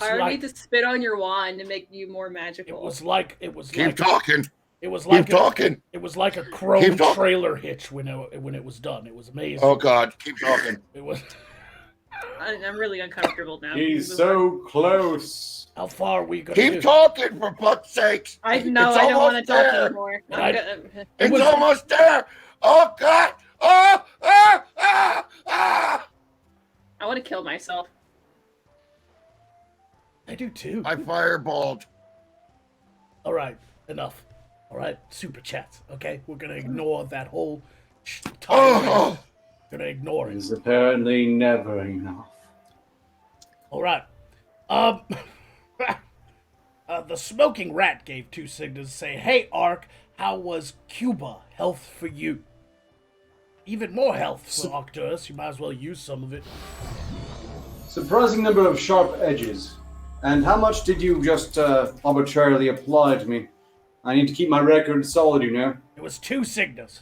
Hire me like to spit on your wand to make you more magical. it was like Keep talking. it was Keep like talking. it was like a Chrome Keep talking. trailer hitch when it was done. It was amazing. Oh God, keep talking. It was. I'm really uncomfortable now. He's so close. How far are we gonna Keep do? talking, for fuck's sakes. I It's don't want to almost talk there. anymore. It It's was- almost there. Oh God. Oh. I want to kill myself. I do too. I fireballed. All right, enough. All right, super chats. Okay, we're gonna ignore that whole tirade. Oh, Gonna ignore it. It's apparently never enough. All right. Um, the smoking rat gave 2 signals to say, "Hey, Ark, how was Cuba? Health for you." Even more health for Octagon. You might as well use some of it. Surprising number of sharp edges. And how much did you just arbitrarily apply to me? I need to keep my record solid, you know. It was 2 signals.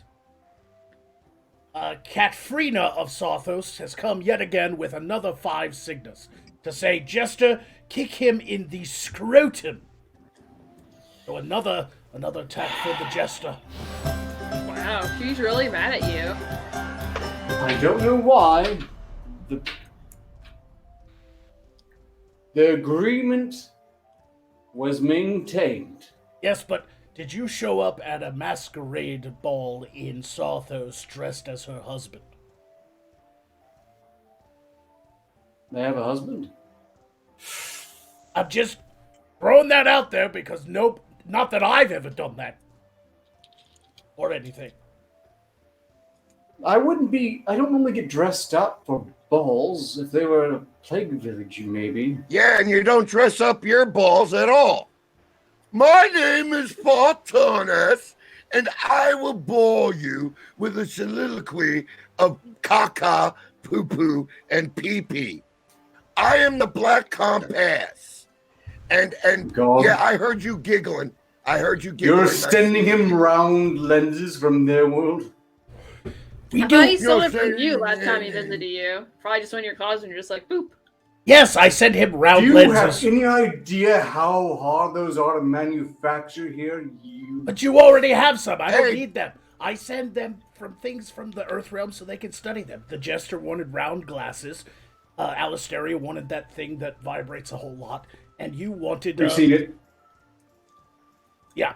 Katrina of Sarthos has come yet again with another 5 signals to say, "Jester, kick him in the scrotum." So another attack for the Jester. Wow, she's really mad at you. I don't know why. The agreement was maintained. Yes, but did you show up at a masquerade ball in Sarthos dressed as her husband? They have a husband? I'm just throwing that out there because not that I've ever done that. Or anything. I don't normally get dressed up for balls. If they were a plague village, maybe. yeah, and you don't dress up your balls at all. My name is Fortunas, and I will bore you with a soliloquy of caca, poo-poo, and pee-pee. I am the Black Compass. And God. yeah, I heard you giggling. You're sending him round lenses from their world? We I do. thought he stole You're it from saying- you last time he visited you. Probably just when you're causing, you're just like, boop. Yes, I sent him round Do you lenses. have any idea how hard those are to manufacture here? But you already have some. I don't Hey. need them. I send them from things from the Earth realm so they can study them. The Jester wanted round glasses. Alistaria wanted that thing that vibrates a whole lot. And you wanted... We've seen it. Yeah.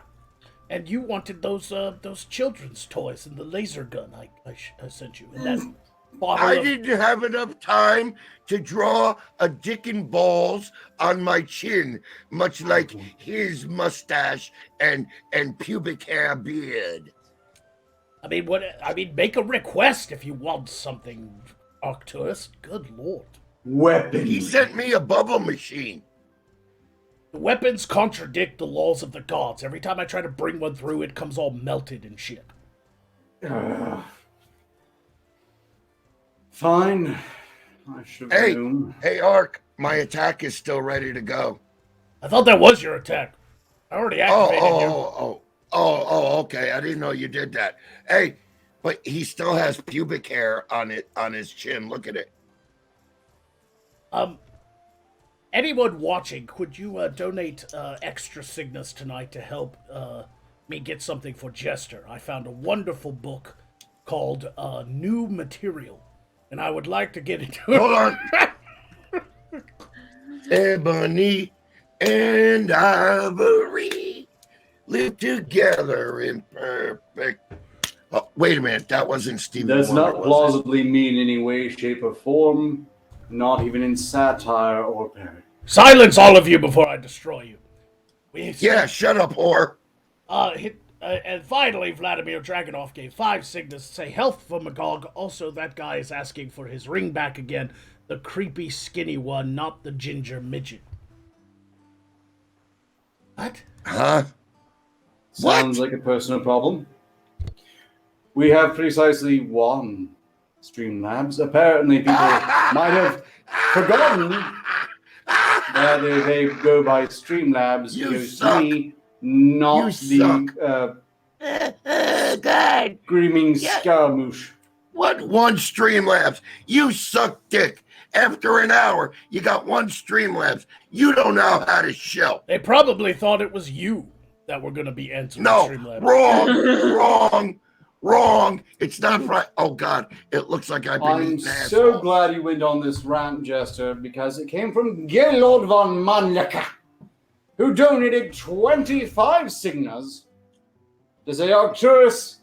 And you wanted those children's toys and the laser gun I sent you. And that bottle I of... didn't have enough time to draw a dick and balls on my chin, much like his mustache and pubic hair beard. I mean, make a request if you want something, Arcturus. Good lord. Weapons. He sent me a bubble machine. The weapons contradict the laws of the gods. Every time I try to bring one through, it comes all melted and shit. Fine. I should assume. Hey, Ark, my attack is still ready to go. I thought that was your attack. I already activated you. Okay. I didn't know you did that. Hey, but he still has pubic hair on his chin. Look at it. Anyone watching, could you donate extra Cygnus tonight to help me get something for Jester? I found a wonderful book called New Material, and I would like to get into it. Hold on. Ebony and ivory live together in perfect. Oh, wait a minute, that wasn't Stevie Does Wonder, not was plausibly mean any way, shape, or form. Not even in satire or parody. Silence all of you before I destroy you. Yeah, shut up, whore. And finally, Vladimir Dragunov gave 5 Cygnus to say health for Magog. Also, that guy is asking for his ring back again. The creepy, skinny one, not the ginger midget. What? Huh? Sounds like a personal problem. We have precisely 1 Streamlabs. Apparently, people might have forgotten that they go by Streamlabs. You Goes suck. to me, not You the God. screaming scaramouche. What 1 Streamlabs? You suck dick. After an hour, you got 1 Streamlabs. You don't know how to show. They probably thought it was you that were going to be answering No, Streamlabs. wrong. It's not right. Oh God, it looks like I've been I'm eating so asshole. glad you went on this rant, Jester, because it came from Gaylord von Manlaka, who donated 25 Cygnas to say, Arcturus,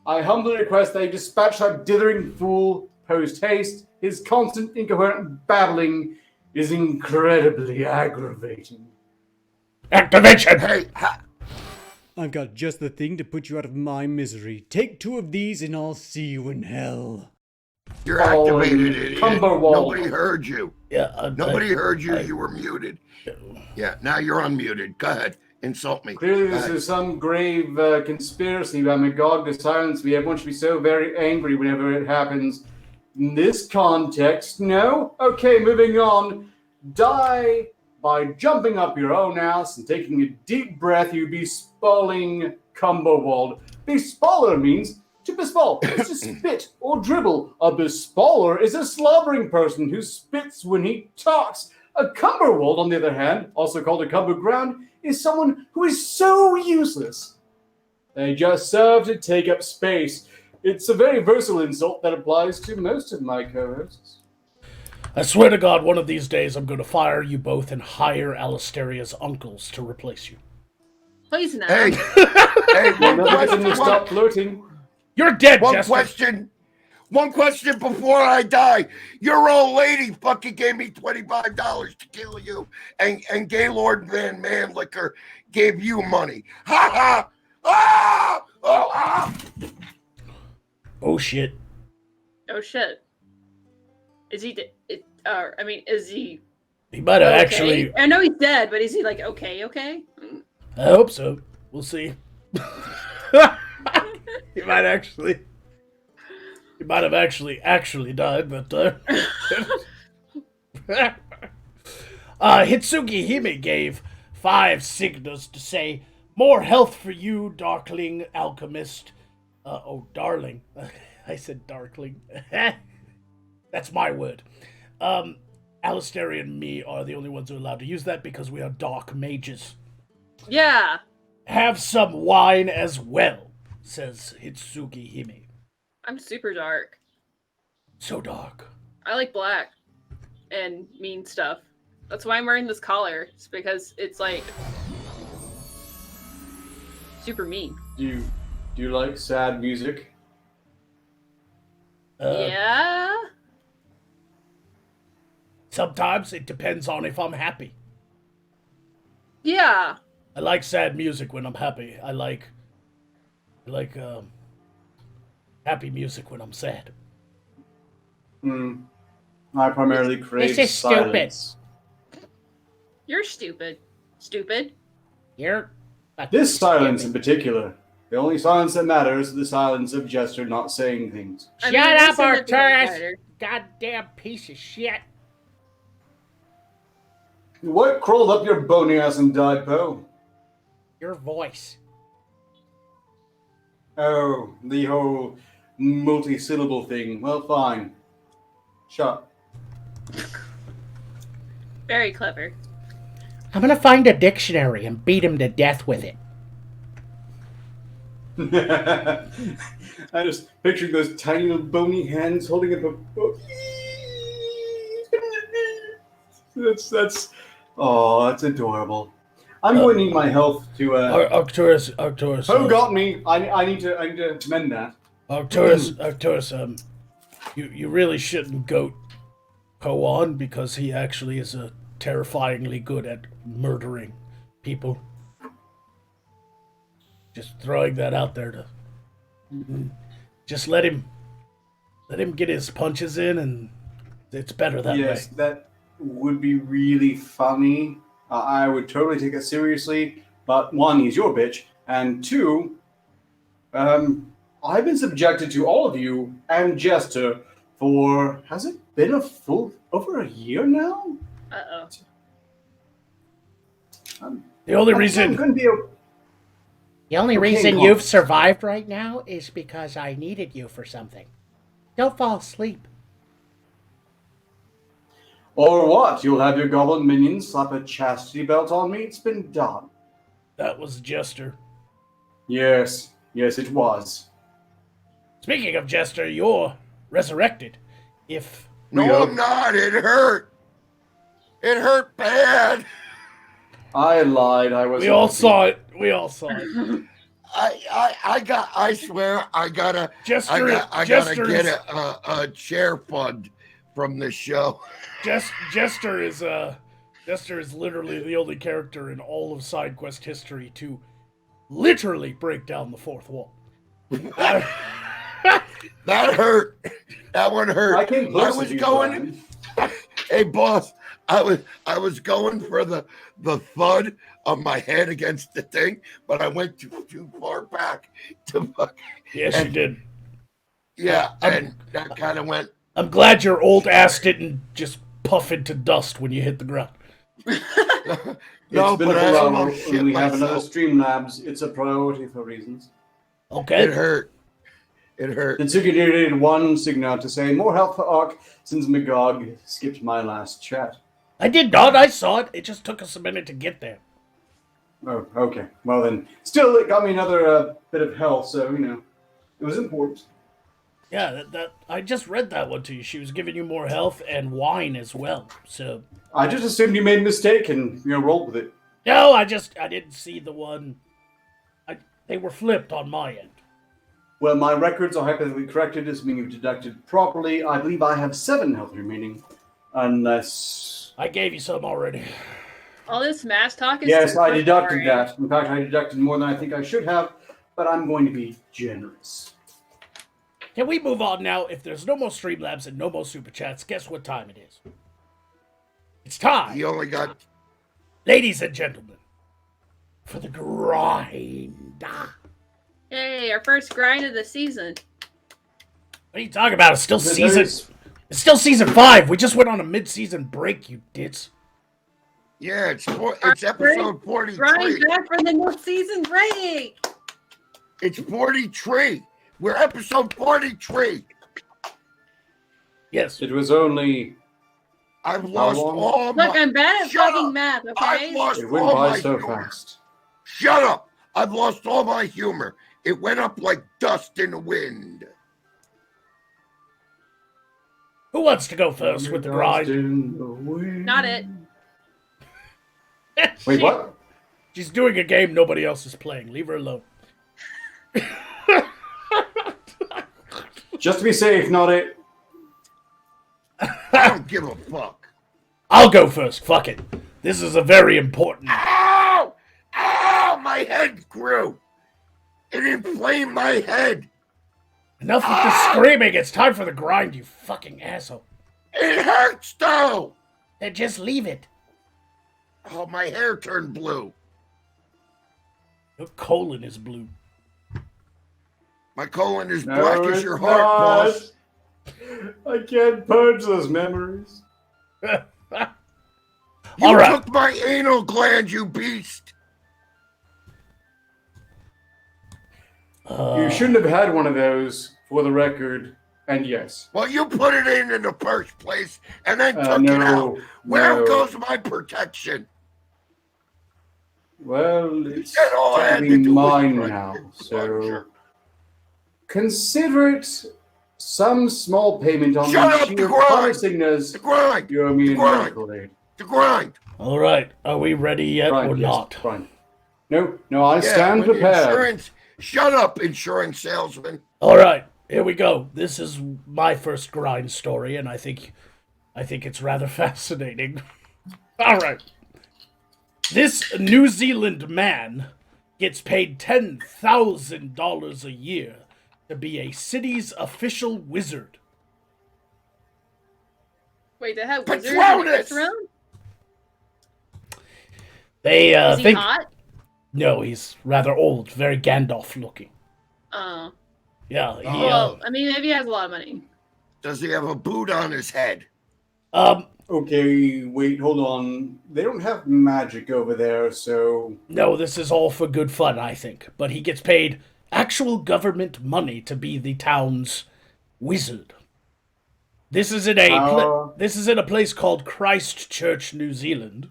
I humbly request that you dispatch that dithering fool post haste. His constant incoherent babbling is incredibly aggravating. Activation! Hey, I've got just the thing to put you out of my misery. Take 2 of these and I'll see you in hell. You're activated, idiot. Cumberwald. Nobody heard you. Yeah. Nobody heard you. You were muted. Yeah, now you're unmuted. Go ahead. Insult me. Clearly, this is some grave conspiracy by Magog to silence me. Everyone should be so very angry whenever it happens. In this context, no? Okay, moving on. Die by jumping up your own ass and taking a deep breath, you bespalling Cumberwald. Bespaller means to bespal. It's to spit or dribble. A bespaller is a slobbering person who spits when he talks. A Cumberwald, on the other hand, also called a Cumberground, is someone who is so useless. They just serve to take up space. It's a very versatile insult that applies to most of my co-hosts. I swear to God, one of these days I'm going to fire you both and hire Alasteria's uncles to replace you. Please now. Hey, One question, stop flirting. You're dead, One Jester. question before I die. Your old lady fucking gave me $25 to kill you, and Gaylord Van Manlicker gave you money. Ha ha! Ah! Oh, ah! Oh shit. Oh shit. Is he? Is he? He might have Okay? actually. I know he's dead, but is he like okay? Okay. I hope so. We'll see. He might actually. He might have actually died, but Hitsugi Hime gave 5 signals to say, "More health for you, Darkling Alchemist." Darling. I said Darkling. That's my word. Alistair and me are the only ones who are allowed to use that because we are dark mages. Yeah. Have some wine as well, says Hitsugi Hime. I'm super dark. So dark. I like black and mean stuff. That's why I'm wearing this collar. It's because it's like super mean. Do you like sad music? Yeah. Sometimes it depends on if I'm happy. Yeah. I like sad music when I'm happy. I like happy music when I'm sad. I primarily crave This is silence. You're stupid. Stupid. You're This silence in particular. The only silence that matters is the silence of Jester not saying things. I Shut mean, up, listen to Arcturus! Fighter. Goddamn piece of shit. What crawled up your bony ass and died, Poe? Your voice. Oh, the whole multi-syllable thing. Well, fine. Shut. Very clever. I'm gonna find a dictionary and beat him to death with it. I just pictured those tiny little bony hands holding up a book. That's adorable. I'm going to need my health to Arcturus. Poe got me. I need to mend that. Arcturus, you really shouldn't goat Poe on because he actually is terrifyingly good at murdering people. Just throwing that out there to just let him get his punches in, and it's better that Yes, way. that would be really funny. I would totally take it seriously. But one, he's your bitch, and two, I've been subjected to all of you and Jester for, has it been over a year now? Uh-oh. The only I'm reason going to be The only Okay, reason Con. you've survived right now is because I needed you for something. Don't fall asleep. Or what? You'll have your goblin minions slap a chastity belt on me? It's been done. that was Jester. Yes, it was. Speaking of Jester, you're resurrected. If No, I'm not. It hurt. It hurt bad. I lied. I was. we all saw it. I swear, I gotta Jester get a chair fund from this show. Jester is literally the only character in all of SideQuest history to literally break down the fourth wall. That hurt. That one hurt. I came close was a few going. times. Hey, boss. I was going for the thud of my head against the thing, but I went too far back to fuck. Yes, you did. Yeah, and that kind of went. I'm glad your old ass didn't just puff into dust when you hit the ground. No, It's been but a I while. almost shit When we have another myself. Streamlabs, it's a priority for reasons. Okay. It hurt. It hurt. Tetsuki did one signal to say, more help for Ark since Magog skipped my last chat. I did not. I saw it. It just took us a minute to get there. Oh, okay. Well then, still it got me another bit of health, so, it was important. Yeah, that I just read that one to you. She was giving you more health and wine as well. So I just assumed you made a mistake and, rolled with it. no, I didn't see the one. They were flipped on my end. Well, my records are hypothetically corrected, assuming you've deducted properly. I believe I have 7 health remaining, unless... I gave you some already. All this mass talk is. Yes, I super deducted boring. that. In fact, I deducted more than I think I should have, but I'm going to be generous. Can we move on now? If there's no more Streamlabs and no more Super Chats, guess what time it is? It's time, He only got. ladies and gentlemen, for the grind. Yay, our first grind of the season. What are you talking about? It's still There season. is- It's still season 5. We just went on a mid-season break, you dits. Yeah, it's episode 43. Grind back for the new season break. It's 43. We're episode 43. Yes. It was only... I've lost long? all my. Look, I'm bad at Shut fucking up. math, I've okay? lost It went all by my so humor. fast. Shut up. I've lost all my humor. It went up like dust in the wind. Who wants to go first with the grind? Not it. Wait, what? She's doing a game nobody else is playing. Leave her alone. Just to be safe, not it. I don't give a fuck. I'll go first. Fuck it. This is a very important... Ow! Ow! My head grew. It inflamed my head. Enough with the screaming. It's time for the grind, you fucking asshole. It hurts though. Then just leave it. Oh, my hair turned blue. Your colon is blue. My colon is No, black as it's your heart, not. boss. I can't purge those memories. You All right. took my anal gland, you beast. You shouldn't have had one of those, for the record. And yes. Well, you put it in the first place and then took it No, out. Where no. goes my protection? Well, it's said all I had to technically do was mine try. now, Sure. so consider it some small payment on Shut the up, sheer the grind. promising us The grind. you owe me The in grind. medical aid. The grind. All right. Are we ready yet Grind, or yes, not? grind. No, I Yeah, stand when prepared. Insurance. Shut up, insurance salesman. All right. Here we go. This is my first grind story, and I think it's rather fascinating. All right. This New Zealand man gets paid $10,000 a year to be a city's official wizard. Wait, they have wizards in the Patronus! throne? They Is he think hot? no, he's rather old, very Gandalf looking. Oh. Yeah, he Well, I mean, maybe he has a lot of money. Does he have a boot on his head? Okay, wait, hold on. They don't have magic over there, so no, this is all for good fun, I think. But he gets paid actual government money to be the town's wizard. This is in a place called Christchurch, New Zealand.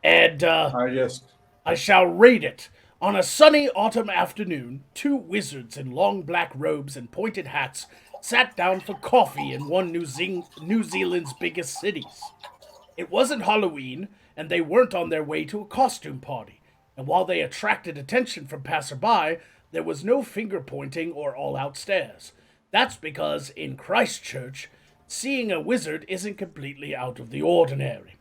And I shall rate it. On a sunny autumn afternoon, 2 wizards in long black robes and pointed hats sat down for coffee in one New Zealand's biggest cities. It wasn't Halloween, and they weren't on their way to a costume party. And while they attracted attention from passerby, there was no finger-pointing or all-out stares. That's because in Christchurch, seeing a wizard isn't completely out of the ordinary.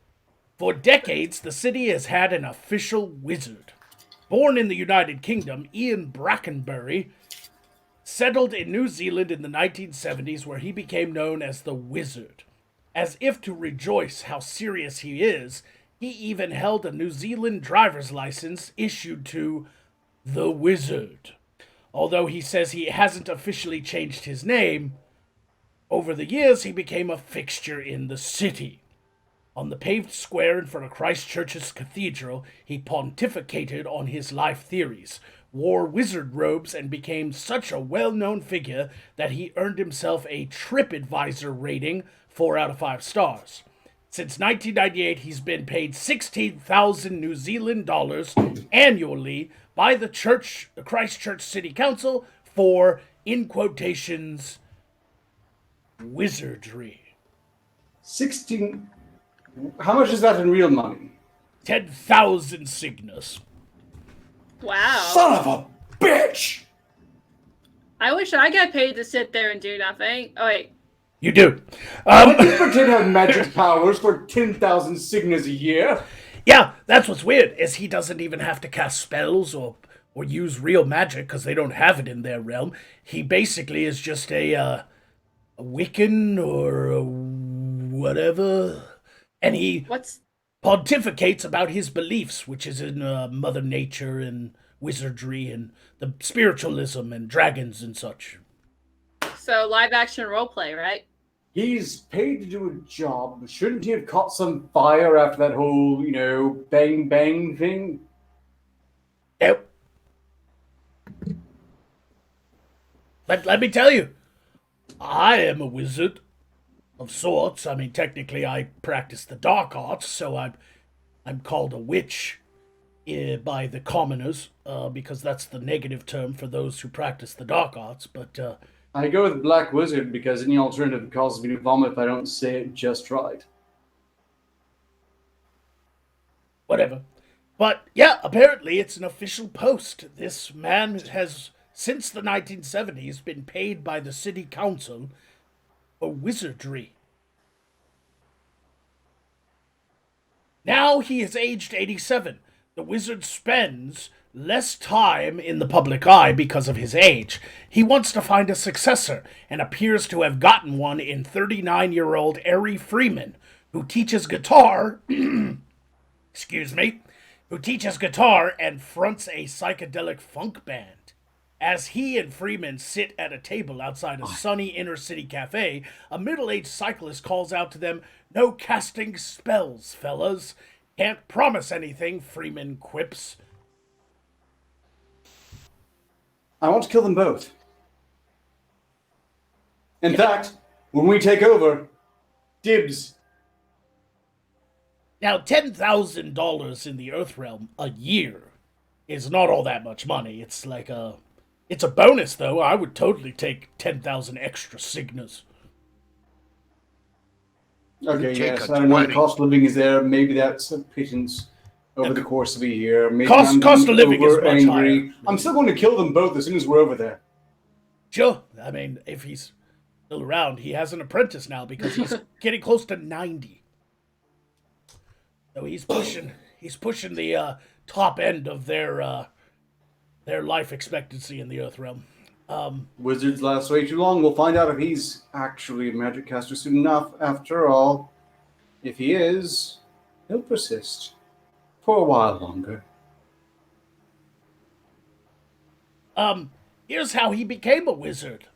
For decades, the city has had an official wizard. Born in the United Kingdom, Ian Brackenbury settled in New Zealand in the 1970s, where he became known as the Wizard. As if to rejoice how serious he is, he even held a New Zealand driver's license issued to the Wizard. Although he says he hasn't officially changed his name, over the years he became a fixture in the city. On the paved square in front of Christchurch's cathedral, he pontificated on his life theories, wore wizard robes, and became such a well-known figure that he earned himself a TripAdvisor rating 4 out of 5 stars. Since 1998, he's been paid 16,000 New Zealand dollars annually by the Christchurch City Council for, in quotations, wizardry. 16. How much is that in real money? 10,000 Cygnus. Wow. Son of a bitch! I wish I got paid to sit there and do nothing. Oh, wait. You do. Don't you pretend to have magic powers for 10,000 Cygnus a year? Yeah, that's what's weird, is he doesn't even have to cast spells or use real magic, because they don't have it in their realm. He basically is just a Wiccan or a whatever. And he pontificates about his beliefs, which is in Mother Nature and wizardry and the spiritualism and dragons and such. So live action roleplay, right? He's paid to do a job. Shouldn't he have caught some fire after that whole, bang bang thing? Yep. Let me tell you, I am a wizard of sorts. I mean, technically I practice the dark arts, so I'm called a witch by the commoners, because that's the negative term for those who practice the dark arts, but I go with Black Wizard because any alternative causes me to vomit if I don't say it just right. whatever. But yeah, apparently it's an official post. This man has, since the 1970s, been paid by the city council for wizardry. Now he is aged 87. The wizard spends less time in the public eye because of his age. He wants to find a successor and appears to have gotten one in 39-year-old Ari Freeman, who teaches guitar, excuse me, who teaches guitar and fronts a psychedelic funk band. As he and Freeman sit at a table outside a sunny inner-city cafe, a middle-aged cyclist calls out to them, "No casting spells, fellas. Can't promise anything," Freeman quips. I want to kill them both. In fact, when we take over, dibs. Now, $10,000 in the Earth Realm a year is not all that much money. It's like it's a bonus, though. I would totally take 10,000 extra Cygnas. Okay, Take yes, a I don't know. The 20. cost of living is there. Maybe that's a pittance over the course of a year. Maybe Cost of living is over much angry. higher. I'm still going to kill them both as soon as we're over there. Sure. I mean, if he's still around, he has an apprentice now because he's getting close to 90. So he's pushing the top end of their life expectancy in the Earth Realm. Wizards last way too long. We'll find out if he's actually a magic caster soon enough. After all, if he is, he'll persist for a while longer. Here's how he became a wizard.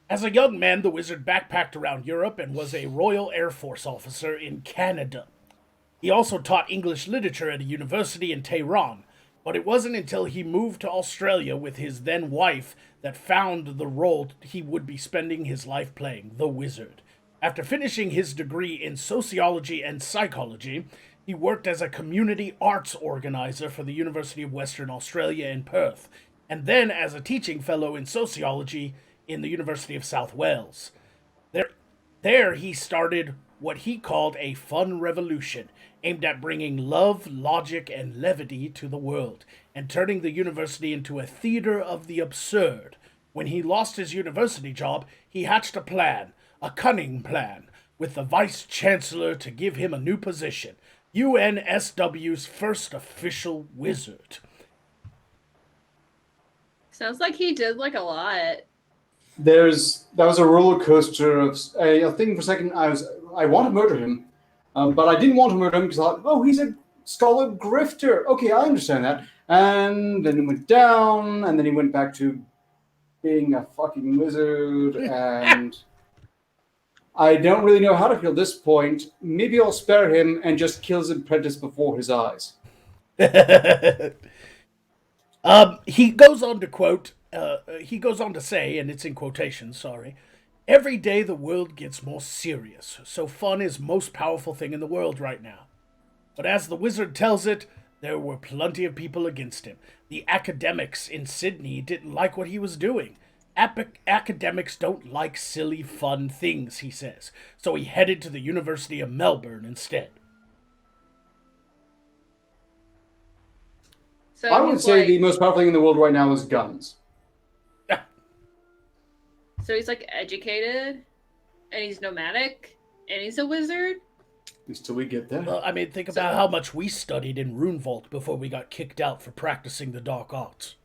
As a young man, the wizard backpacked around Europe and was a Royal Air Force officer in Canada. He also taught English literature at a university in Tehran, but it wasn't until he moved to Australia with his then wife that found the role he would be spending his life playing, the wizard. After finishing his degree in sociology and psychology, he worked as a community arts organizer for the University of Western Australia in Perth, and then as a teaching fellow in sociology in the University of South Wales. There he started what he called a fun revolution, aimed at bringing love, logic, and levity to the world, and turning the university into a theater of the absurd. When he lost his university job, he hatched a cunning plan, with the vice-chancellor to give him a new position. UNSW's first official wizard. Sounds like he did like a lot. That was a roller coaster of I think for a second I want to murder him, but I didn't want to murder him because I thought, oh, he's a scholar grifter. Okay, I understand that. And then it went down, and then he went back to being a fucking wizard, and I don't really know how to feel at this point. Maybe I'll spare him and just kill his apprentice before his eyes. He goes on to quote, he goes on to say, and it's in quotations, sorry, every day the world gets more serious, so fun is most powerful thing in the world right now. But as the wizard tells it, there were plenty of people against him. The academics in Sydney didn't like what he was doing. Academics don't like silly, fun things, he says, so he headed to the University of Melbourne instead. So I would he's say like, the most powerful thing in the world right now is guns. so he's like educated, and he's nomadic, and he's a wizard. At least till we get there. Well, I mean, think about how much we studied in Rune Vault before we got kicked out for practicing the dark arts.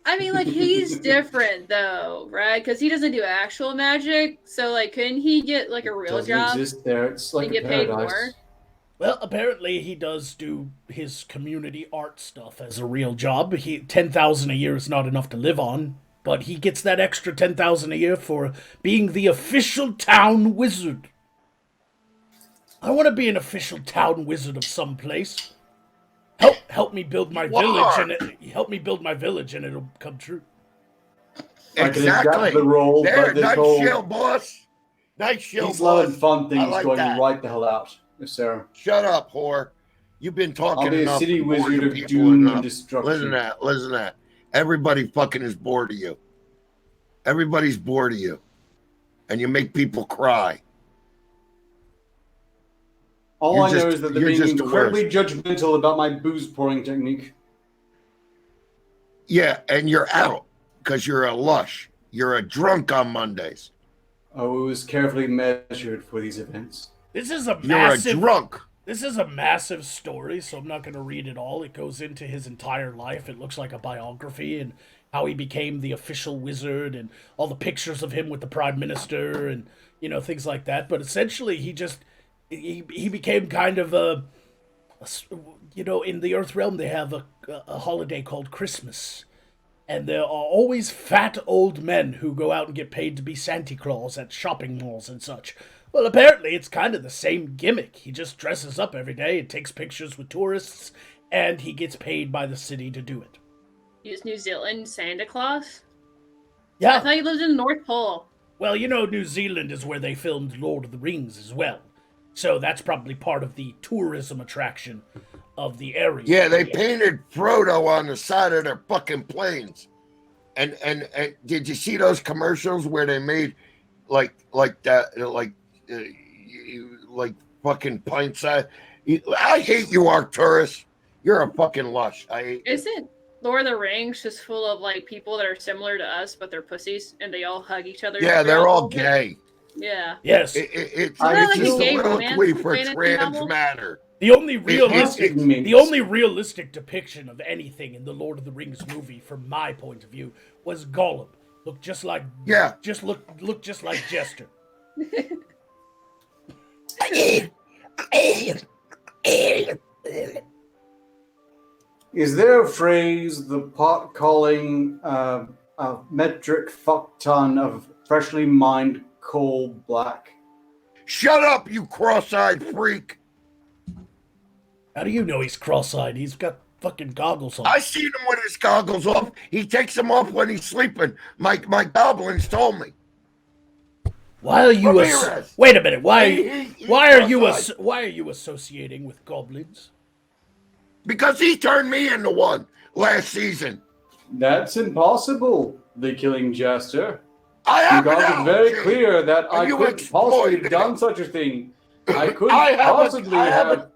I mean, like, he's different though, right? Because he doesn't do actual magic. So, like, couldn't he get like a real Doesn't job exist there. It's like and a get paid paradise. more? Well, apparently he does do his community art stuff as a real job. 10,000 a year is not enough to live on, but he gets that extra 10,000 a year for being the official town wizard. I want to be an official town wizard of some place. Help me build my village, and it'll come true. I can Exactly. adapt the role, There, but this nice whole show, boss. Nice show, he's boss. loving fun I things like going that. right the hell out, Miss Sarah. Shut up, whore. You've been talking I'll be a enough. city to bore wizard the of people doom enough. and destruction. Listen to that. Everybody fucking is bored of you. Everybody's bored of you. And you make people cry. All You're I know just- is that they're you're being just the incredibly judgmental about my booze pouring technique. Yeah, and you're out because you're a lush. You're a drunk on Mondays. Oh, it was carefully measured for these events. This is a You're massive. a drunk. This is a massive story, so I'm not going to read it all. It goes into his entire life. It looks like a biography and how he became the official wizard and all the pictures of him with the prime minister and things like that. But essentially, he became kind of in the Earth realm they have a holiday called Christmas. And there are always fat old men who go out and get paid to be Santa Claus at shopping malls and such. Well, apparently it's kind of the same gimmick. He just dresses up every day and takes pictures with tourists, and he gets paid by the city to do it. He's New Zealand Santa Claus? I Yeah, thought he lived in the North Pole. well, New Zealand is where they filmed Lord of the Rings as well. So that's probably part of the tourism attraction of the area. Yeah, they painted Frodo on the side of their fucking planes. And did you see those commercials where they made like fucking pint size? I hate you, Arcturus. You're a fucking lush. I hate you. Isn't Lord of the Rings just full of like people that are similar to us, but they're pussies and they all hug each other? Yeah, they're all gay. Yeah. Yes. It's Isn't that like just a gay a romance soliloquy for fantasy trans novel? matter. The only It realistic depiction of anything in the Lord of the Rings movie, from my point of view, was Gollum. Looked just like looked just like Jester. Is there a phrase the pot calling a metric fuck ton of freshly mined coal black? Shut up, you cross-eyed freak. How do you know he's cross-eyed? He's got fucking goggles on. I seen him with his goggles off. He takes them off when he's sleeping. My goblins told me. Why are you? Ramirez. Wait a minute. Why He's are you associating with goblins? Because he turned me into one last season. That's impossible, the killing jester. I You have an got it very allergy. clear that And I you couldn't possibly exploited have it. done such a thing. I couldn't I have a- possibly I have have.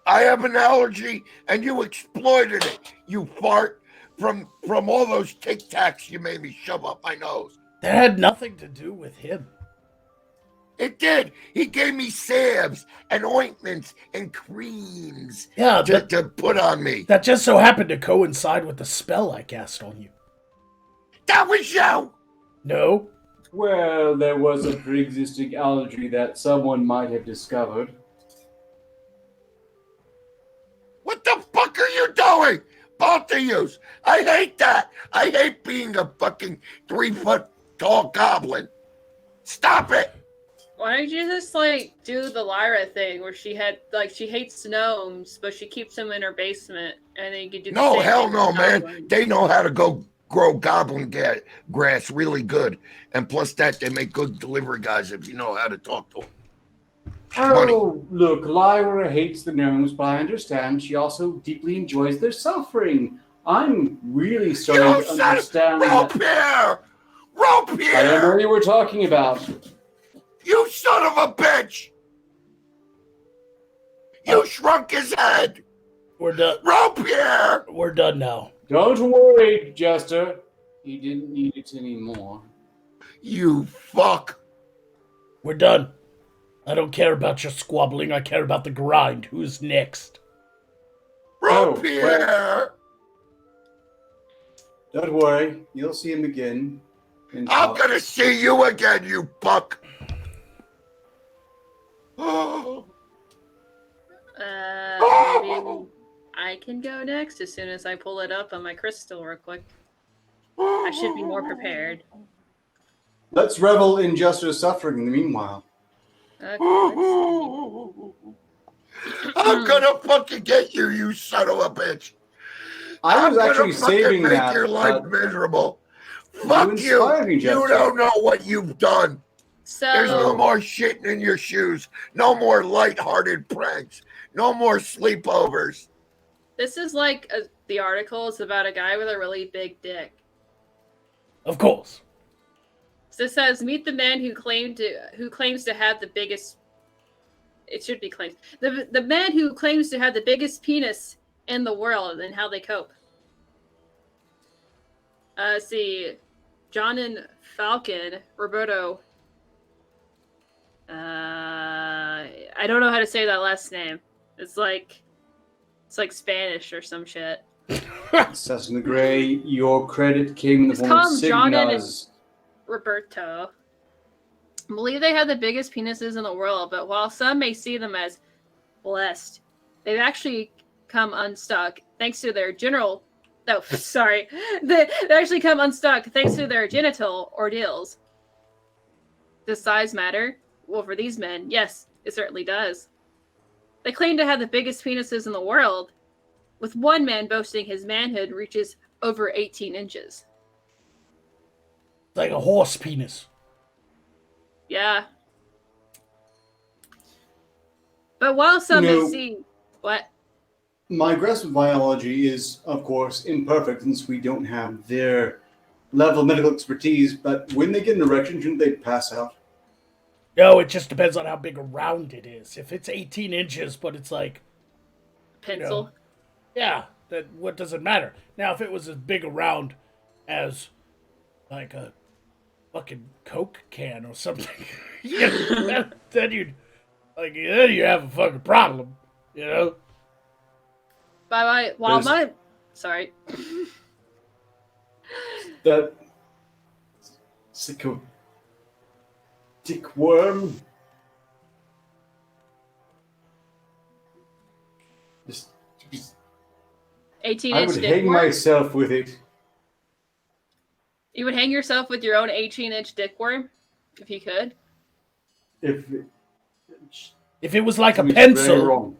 I have an allergy, and you exploited it. You fart from all those Tic Tacs you made me shove up my nose. That had nothing to do with him. It did. He gave me salves and ointments and creams Yeah, to put on me. that just so happened to coincide with the spell I cast on you. That was you. No? Well, there was a pre-existing allergy that someone might have discovered. What the fuck are you doing? Both of you. I hate that. I hate being a fucking 3-foot tall goblin. Stop it. Why don't you just like do the Lyra thing where she had like she hates gnomes, but she keeps them in her basement, and then you could do the No, same hell thing no, with man. goblins. They know how to go grow goblin grass really good. And plus that, they make good delivery guys if you know how to talk to them. Oh, look, Lyra hates the gnomes, but I understand she also deeply enjoys their suffering. I'm really starting to understand Rope that. here! Rope I don't know here! what you were talking about. You son of a bitch! You shrunk his head! We're done. Rope here! We're done now. Don't worry, Jester. He didn't need it anymore. You fuck! We're done. I don't care about your squabbling. I care about the grind. Who's next? Rope Oh, here! Don't worry, you'll see him again. I'm gonna see you again, you fuck! Maybe I can go next as soon as I pull it up on my crystal real quick. I should be more prepared. Let's revel in Jester's suffering in the meanwhile. Okay, let's see. I'm gonna fucking get you, you son of a bitch! I was I'm actually gonna fucking saving make that. your life but miserable. Fuck you! inspired me, You Jester. don't know what you've done. There's no So more shitting in your shoes. No more lighthearted pranks. No more sleepovers. this is like the article is about a guy with a really big dick. Of course. So it says, meet the man who claims to have the biggest. It should be claims the man who claims to have the biggest penis in the world and how they cope. Let's see, John and Falcon Roberto. I don't know how to say that last name. It's like Spanish or some shit. Assassin the Grey, your credit came in the Just form call of him John and Signas. Roberto believe they have the biggest penises in the world, but while some may see them as blessed, they've actually come unstuck thanks to their general. Oh, sorry. They actually come unstuck thanks to their genital ordeals. Does size matter? Well, for these men, yes, it certainly does. They claim to have the biggest penises in the world, with one man boasting his manhood reaches over 18 inches. Like a horse penis. Yeah. But while some may see... What? My grasp of biology is, of course, imperfect since we don't have their level of medical expertise, but when they get an erection, shouldn't they pass out? No, it just depends on how big around it is. If it's 18 inches, but it's like... Pencil? Yeah, that what does it matter? Now, if it was as big around as, like, a fucking Coke can or something, then you have a fucking problem, you know? Sorry. That sicko dick worm. Just 18 I inch would dick hang worm? myself with it. You would hang yourself with your own 18-inch dick worm? If you could? If it was like a It's very pencil, wrong.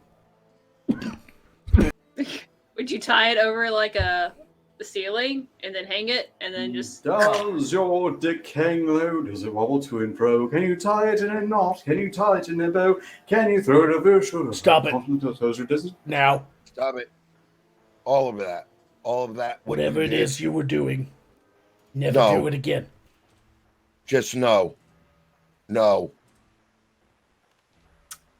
Would you tie it over like the ceiling and then hang it and then just... Does your dick hang low? Does it wobble to and fro? Can you tie it in a knot? Can you tie it in a bow? Can you throw it over your shoulder? Stop it. Now, Stop it. All of that. All of that. what whatever you it did. is you were doing, never No. do it again. Just no. No.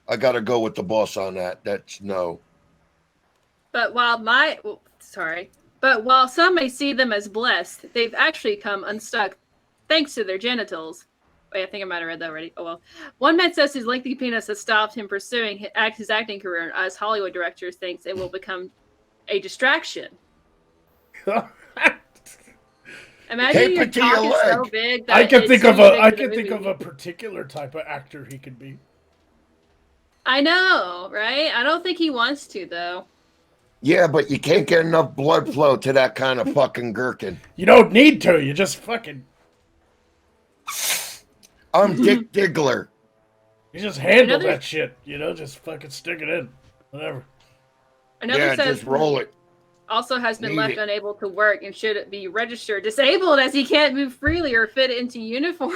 I gotta go with the boss on that. That's no. But while some may see them as blessed, they've actually come unstuck thanks to their genitals. Wait, I think I might have read that already. Oh well. One man says his lengthy penis has stopped him pursuing his acting career, as Hollywood directors thinks it will become a distraction. Imagine Tape your it to your cock is so leg. big that I can it's think too of big I for the can think of movie. a particular type of actor he could be. I know, right? I don't think he wants to though. Yeah, but you can't get enough blood flow to that kind of fucking gherkin. You don't need to. You just fucking. I'm Dick Diggler. You just handle Another- that shit. You know, just fucking stick it in. Whatever. Another Yeah, says just roll it. also has been Need left it. unable to work and should be registered disabled as he can't move freely or fit into uniform.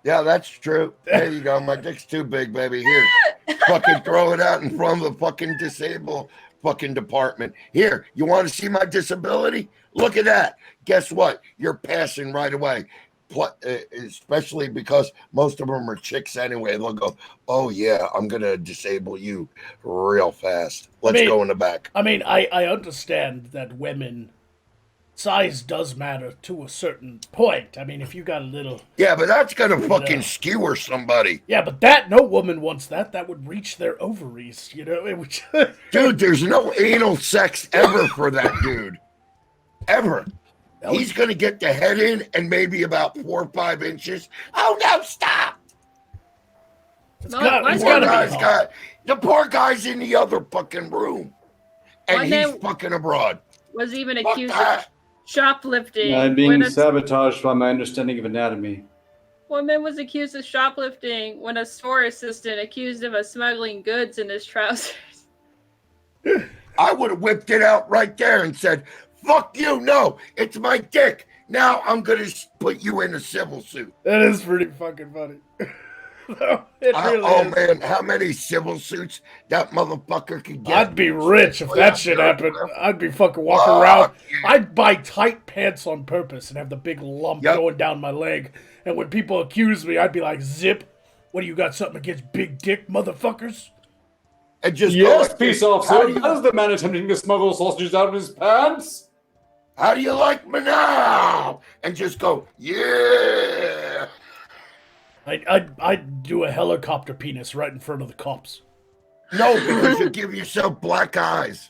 Yeah, that's true. There you go. My dick's too big, baby. Here, fucking throw it out in front of the fucking disabled fucking department. Here, you want to see my disability? Look at that. Guess what? You're passing right away. Especially because most of them are chicks anyway. They'll go, oh yeah, I'm gonna disable you real fast. Let's go in the back. I mean, I understand that women size does matter to a certain point. I mean, if you got a little, Yeah, but that's gonna fucking skewer somebody. yeah, but that no woman wants that. That would reach their ovaries. You know, it would. Dude, there's no anal sex ever for that dude. Ever. He's going to get the head in and maybe about 4 or 5 inches. Oh, no, stop. Why's Poor gotta guy's be- got, the poor guy's in the other fucking room. And One he's day- fucking abroad. Was even Fuck accused of that. shoplifting. I'm being when a sabotaged by my understanding of anatomy. woman was accused of shoplifting when a store assistant accused him of smuggling goods in his trousers. I would have whipped it out right there and said, fuck you, no, it's my dick. Now I'm going to put you in a civil suit. That is pretty fucking funny. No, it really is. Man, how many civil suits that motherfucker could get? I'd be rich if that shit happened. I'd be fucking walking Fuck around. yeah. I'd buy tight pants on purpose and have the big lump Yep. going down my leg. And when people accuse me, I'd be like, zip. What do you got, something against big dick motherfuckers? And just go Yes, like peace this. officer. How do you- That is the man attempting to smuggle sausages out of his pants. How do you like me now? And just go, yeah. I'd do a helicopter penis right in front of the cops. No, because you give yourself black eyes.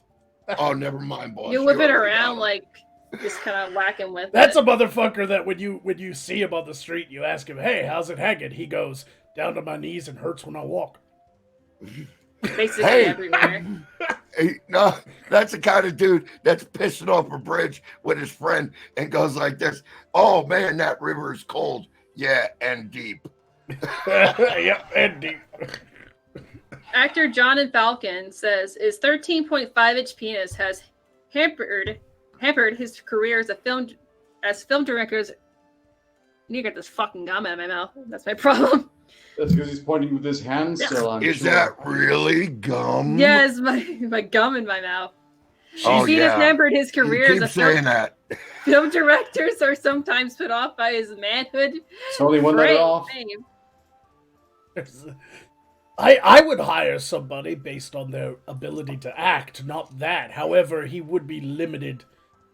Oh, never mind, boss. You whip it already around got like just kind of whacking with That's it. a motherfucker that when you see him on the street, you ask him, hey, how's it hanging? He goes, down to my knees and hurts when I walk. Basically Hey. everywhere. Hey, no, that's the kind of dude that's pissing off a bridge with his friend and goes like this. Oh, man, that river is cold. Yeah, and deep. Yep, and deep. Actor John Falcon says his 13.5-inch penis has hampered his career as film directors. I need to get this fucking gum out of my mouth. That's my problem. That's because he's pointing with his hand still, I'm Is sure. that really gum? Yes, my gum in my mouth. Oh, He has yeah. hampered his You career keep as a saying that. film directors are sometimes put off by his manhood. It's only one letter off. Fame. I would hire somebody based on their ability to act, not that. However, he would be limited.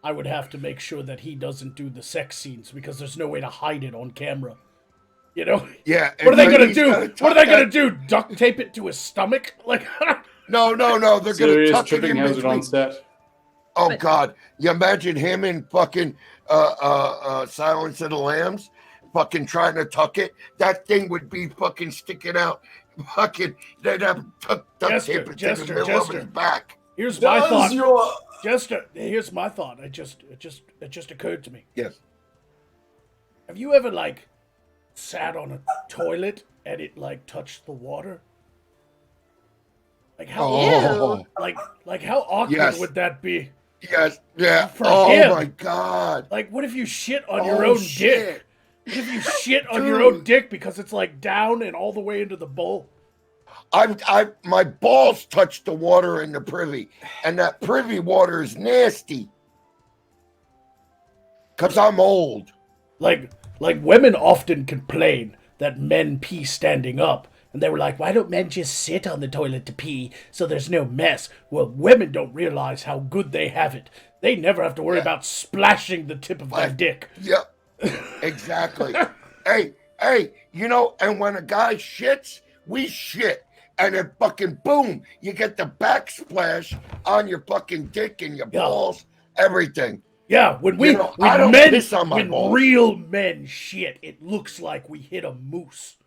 I would have to make sure that he doesn't do the sex scenes because there's no way to hide it on camera. You know? Yeah. What are they and gonna he's do? gonna What are they tuck gonna that- do? Duct tape it to his stomach? Like, No. They're going to Serious tuck it tripping in hazard between. on set. Oh, But- God. You imagine him in fucking Silence of the Lambs fucking trying to tuck it? That thing would be fucking sticking out. Fucking, they'd have duct Jester, tape it to the Jester, middle Jester. of his back. here's my thought. your... Here's my thought. It just occurred to me. Yes. Have you ever like sat on a toilet and it like touched the water? Like how Oh, like how awkward Yes. would that be? yes. Yeah. For Oh, him. my God. Like what if you shit on Oh, your own shit. dick? What if you shit on your own dick because it's like down and all the way into the bowl? My balls touched the water in the privy, and that privy water is nasty. Cause I'm old. Like women often complain that men pee standing up. And they were like, why don't men just sit on the toilet to pee so there's no mess? Well, women don't realize how good they have it. They never have to worry about splashing the tip of their dick. Yep. Exactly. Hey, You know, and when a guy shits, we shit. And then fucking boom, you get the backsplash on your fucking dick and your balls, everything. Yeah, when I don't piss on my balls. Real men shit, it looks like we hit a moose.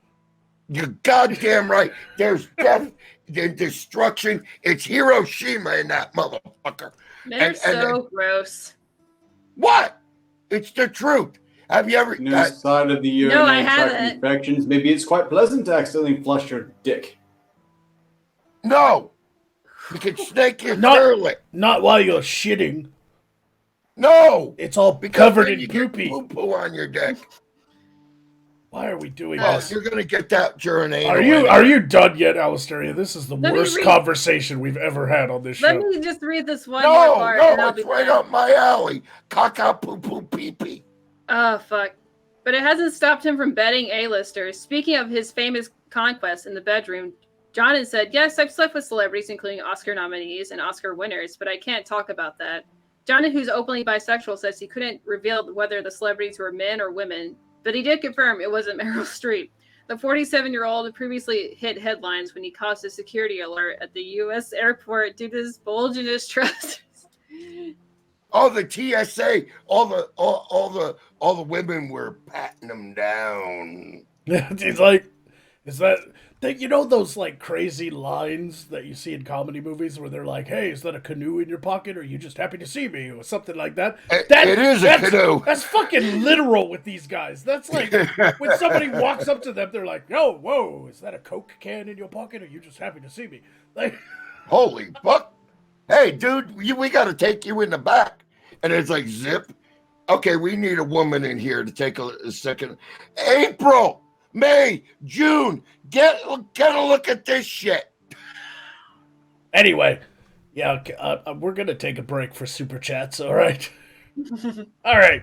You're goddamn right. There's death and destruction. It's Hiroshima in that motherfucker. Men are so gross. What? It's the truth. Have you ever? No side of the urinary No, I tract haven't. infections. Maybe it's quite pleasant to accidentally flush your dick. No. You can snake your toilet. Not while you're shitting. No. It's all Because covered then in you get poopy. poo-poo on your dick. Why are we doing Oh, this? you're gonna get that during anal. Are you done yet, Alistair? This is the Let me worst read- conversation we've ever had on this show. Let me just read this one more part. and I'll it's be right done. up my alley. Caca, poo, poo, pee, pee. Oh, fuck. But it hasn't stopped him from betting A-listers. Speaking of his famous conquests in the bedroom, John has said, yes, I've slept with celebrities, including Oscar nominees and Oscar winners, but I can't talk about that. John, who's openly bisexual, says he couldn't reveal whether the celebrities were men or women, but he did confirm it wasn't Meryl Streep. The 47-year-old previously hit headlines when he caused a security alert at the U.S. airport due to his bulge in his trousers. Oh, the TSA, all the women were patting him down. He's like, is that you know those like crazy lines that you see in comedy movies where they're like, "Hey, is that a canoe in your pocket, or are you just happy to see me?" or something like that. It is a canoe. That's fucking literal with these guys. That's like when somebody walks up to them, they're like, "Yo, whoa, is that a Coke can in your pocket, or are you just happy to see me?" Like, Holy fuck! Hey, dude, we got to take you in the back, and it's like zip. Okay, we need a woman in here to take a second. April, May, June, get a look at this shit. anyway, yeah, we're gonna take a break for super chats. All right, all right.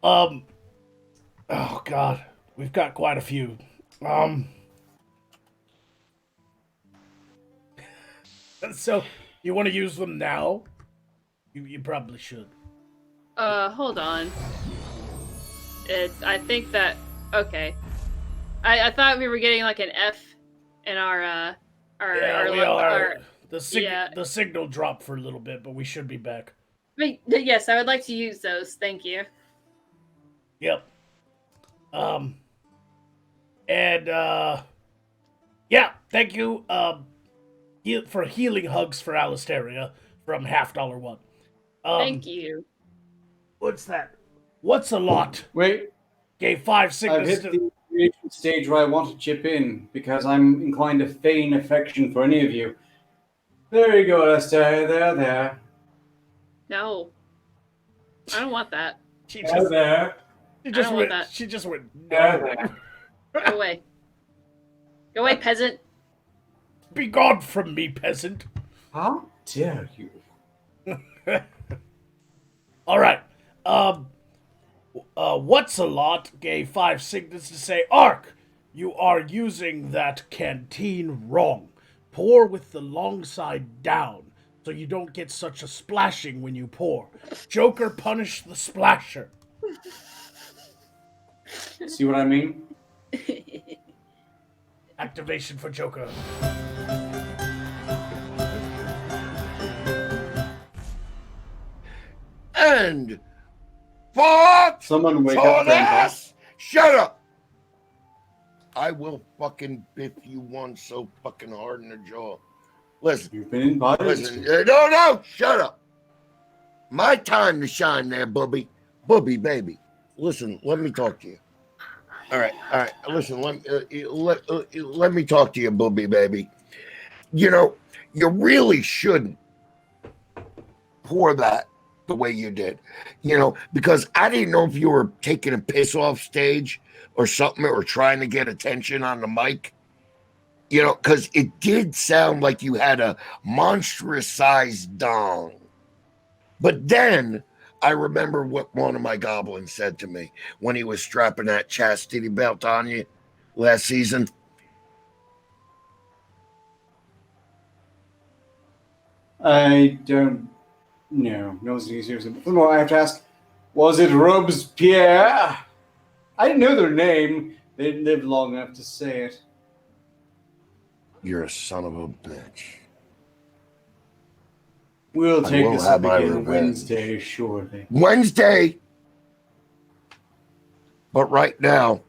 Oh God, we've got quite a few. So you want to use them now? You probably should. Hold on. I think that okay. I thought we were getting like an F in our The signal dropped for a little bit, but we should be back. But yes, I would like to use those. Thank you. Yep. Yeah, thank you. For healing hugs for Alistaria from $1/2 one. Thank you. What's that? What's a lot? Wait, Gave 5 I've signals hit to. the creation stage where I want to chip in because I'm inclined to feign affection for any of you. There you go, Esther. There. No. I don't want that. She There, just, there. she just don't went. want that. She just went. There. Go away. Go away, peasant. Be gone from me, peasant. How dare you? All right. What's a lot gave 5 signals to say, Ark, you are using that canteen wrong. Pour with the long side down so you don't get such a splashing when you pour. Joker, punish the splasher. See what I mean? Activation for Joker. And fuck Someone wake up, Grandpa. ass. Shut up. I will fucking biff you one so fucking hard in the jaw. Listen, You've been invited. listen. No, shut up. My time to shine there, Bubby. Bubby, baby. Listen, let me talk to you. All right. Listen, let me talk to you, Bubby, baby. You know, you really shouldn't pour that the way you did. You know, because I didn't know if you were taking a piss off stage or something, or trying to get attention on the mic. You know, because it did sound like you had a monstrous sized dong. But then I remember what one of my goblins said to me when he was strapping that chastity belt on you last season. I don't know. No one's taking seriously. But furthermore, I have to ask, was it Robespierre? I didn't know their name. They live long enough to say it. You're a son of a bitch. We'll I take will this have up my again revenge. Wednesday, surely. Wednesday! But right now,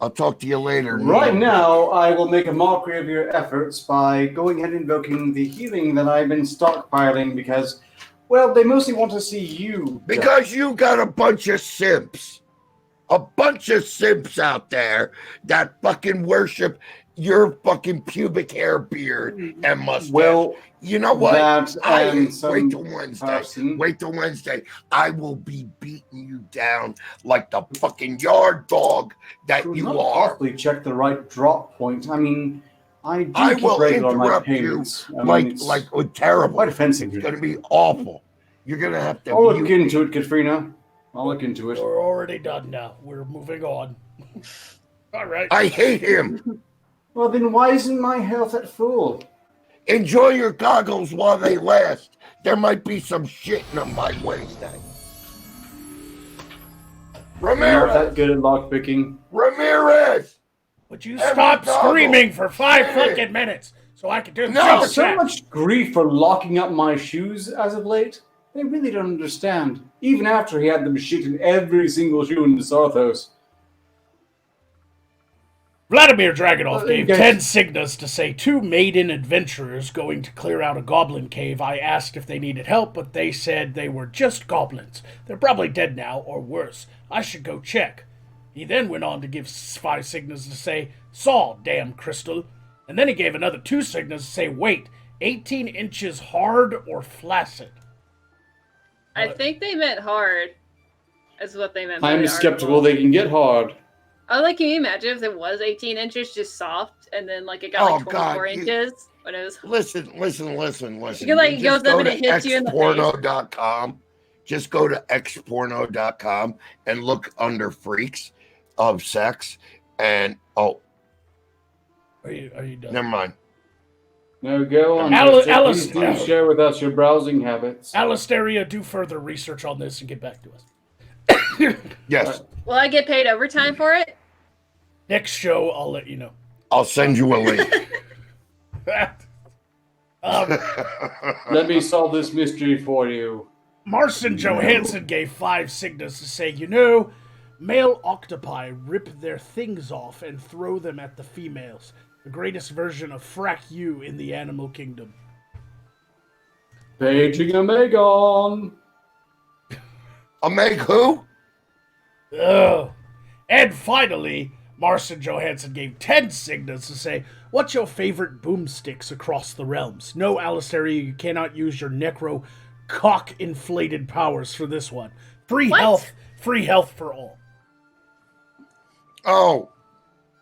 I'll talk to you later. Right Neil. now, I will make a mockery of your efforts by going ahead and invoking the healing that I've been stockpiling because, well, they mostly want to see you. Because you got a bunch of simps. A bunch of simps out there that fucking worship your fucking pubic hair, beard, and mustache. Well, you know what? that and Wait some till Wednesday. person. Wait till Wednesday. I will be beating you down like the fucking yard dog that Could you not are. possibly check the right drop point. I mean, I do I keep will regular on my interrupt you payments. I mean, it's like terrible. quite offensive. It's going to be awful. You're going to have to. I'll look into it, Katrina. I'll look into it. We're already done now. We're moving on. All right. I hate him. Well, then why isn't my health at full? Enjoy your goggles while they last. There might be some shit in them by Wednesday. I'm not that Ramirez! good at lockpicking. Ramirez! Would you Every stop goggle. screaming for 5 Hey. fucking minutes so I can do the No. super So chat? much grief for locking up my shoes as of late. They really don't understand. Even after he had them shit in every single shoe in the Sarthos. Vladimir Dragonov gave yes. 10 signas to say 2 maiden adventurers going to clear out a goblin cave. I asked if they needed help, but they said they were just goblins. They're probably dead now, or worse. I should go check. He then went on to give 5 signas to say, Saw, damn crystal. And then he gave another 2 signas to say, wait, 18 inches hard or flaccid? I think they meant hard. Is what they meant. by I'm the skeptical article. they can get hard. Oh, like, can you imagine if it was 18 inches just soft, and then like it got like Oh, God, 24 inches when it was? Listen. You can, like, just goes up go and to it hits you in the face. xporno.com. Just go to xporno.com and look under freaks of sex. And, Are you done? never mind. No, go on. Alice- Jester. Alice- Please do share with us your browsing habits. Alisteria, do further research on this and get back to us. Yes, Will I get paid overtime for it? Next show, I'll let you know. I'll send you a link. Let me solve this mystery for you. Marcin Johansson gave 5 signas to say, you know, male octopi rip their things off and throw them at the females. The greatest version of frack you in the animal kingdom. Paging a Megon. I'll make who? Ugh. And finally, Marcin Johansson gave 10 signas to say, what's your favorite boomsticks across the realms? No, Alisteria, you cannot use your necro cock-inflated powers for this one. Free What? health for all. Oh,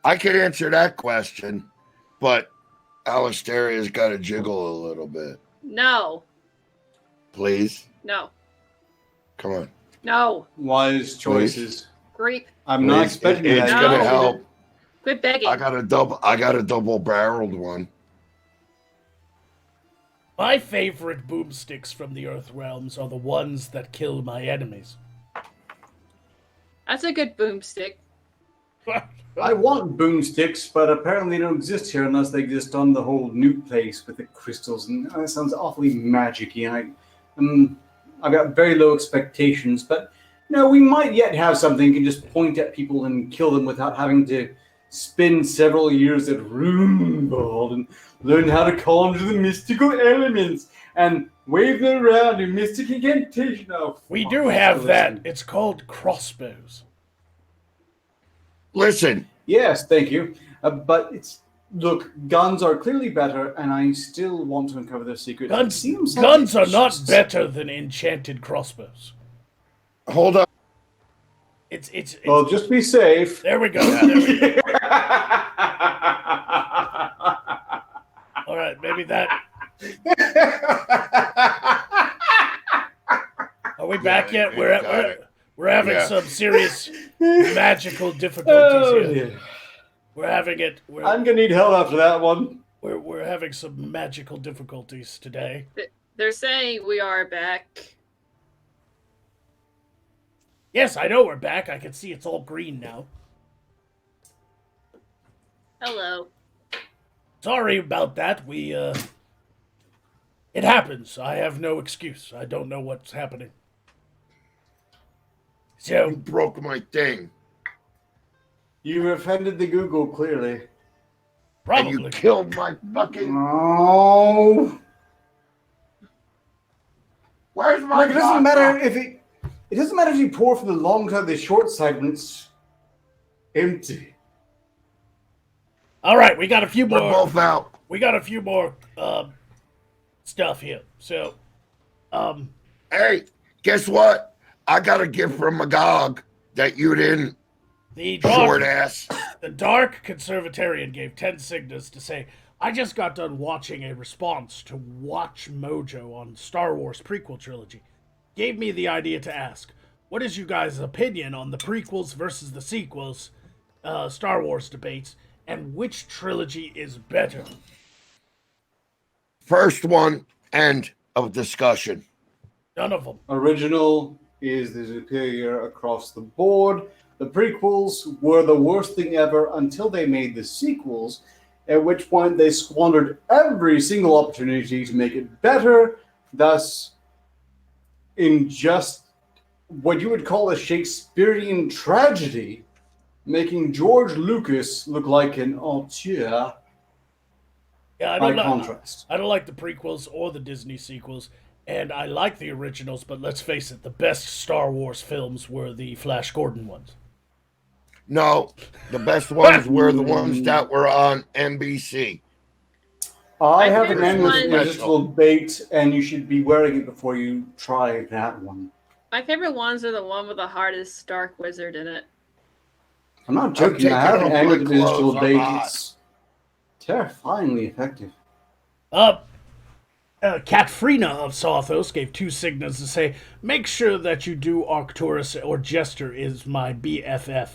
I could answer that question, but Alisteria's got to jiggle a little bit. No. Please? No. Come on. No. Wise choices. Creep. I'm not Please. expecting It's that. gonna No. help. Quit begging. I got a double barreled one. My favorite boomsticks from the Earth realms are the ones that kill my enemies. That's a good boomstick. I want boomsticks, but apparently they don't exist here unless they exist on the whole new place with the crystals, and that sounds awfully magic-y. I've got very low expectations, but no, we might yet have something you can just point at people and kill them without having to spend several years at Roombald and learn how to conjure the mystical elements and wave them around in mystic incantation. Oh, We fuck, do have that. listen. It's called crossbows. Listen, Yes, thank you. But look, guns are clearly better, and I still want to uncover their secret. It seems like Guns are it's not just- better than enchanted crossbows. hold up. It's Well, just be safe. there we go. There we go. All right, maybe that. Are we back Yeah, yet? you got it. We're having Yeah. some serious magical difficulties Oh, here. dear. We're having it. I'm gonna need help after that one. We're having some magical difficulties today. They're saying we are back. Yes, I know we're back. I can see it's all green now. Hello. Sorry about that. It happens. I have no excuse. I don't know what's happening. You So, broke my thing. You offended the Google, clearly. And you probably. killed my fucking. Oh. Where's my? Like, it doesn't vodka? matter if it doesn't matter if you pour from the long side or the short side when it's empty. All right, we got a few We're more. both out. We got a few more stuff here. So, Hey, guess what? I got a gift from Magog that you didn't, the short dark, ass. the dark conservatarian gave 10 signals to say, I just got done watching a response to Watch Mojo on Star Wars prequel trilogy. Gave me the idea to ask, what is you guys' opinion on the prequels versus the sequels, Star Wars debates, and which trilogy is better? First one, end of discussion. None of them. Original is the superior across the board. The prequels were the worst thing ever until they made the sequels, at which point they squandered every single opportunity to make it better, thus, in just what you would call a Shakespearean tragedy, making George Lucas look like an auteur Yeah, I by don't know. contrast. I don't like the prequels or the Disney sequels, and I like the originals, but let's face it, the best Star Wars films were the Flash Gordon ones. No, the best ones were the ones that were on NBC. I My have an favorite endless one- irresistible bait, and you should be wearing it before you try that one. My favorite ones are the one with the hardest Dark Wizard in it. I'm not joking. taking I have an off my endless irresistible clothes, I'm bait. hot. It's terrifyingly effective. Katrina of Sothos gave 2 signals to say, make sure that you do Arcturus or Jester is my BFF.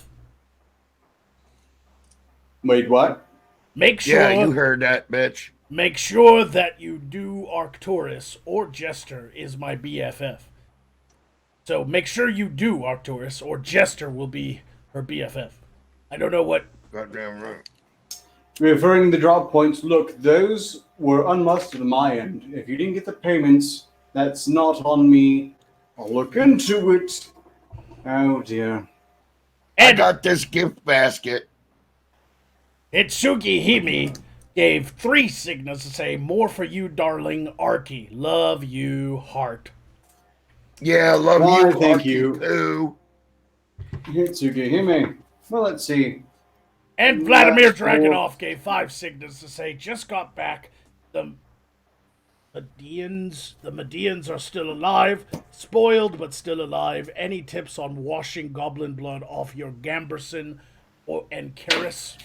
Wait, what? Make sure, Yeah, you heard that, bitch. make sure that you do Arcturus or Jester is my BFF. So make sure you do Arcturus or Jester will be her BFF. I don't know what. Goddamn right. Referring the drop points, look, those were unmustered on my end. If you didn't get the payments, that's not on me. I'll look into it. Oh dear. I And got this gift basket. Itsuki Himi gave 3 signals to say, more for you, darling Arky. Love you, heart. Yeah, love Why, you, thank Arky you. Poo. Hitsuge Hime. Well, let's see. And Vladimir That's cool. Dragunov gave 5 signals to say, just got back. The Medians are still alive. Spoiled, but still alive. Any tips on washing goblin blood off your Gamberson and Karis?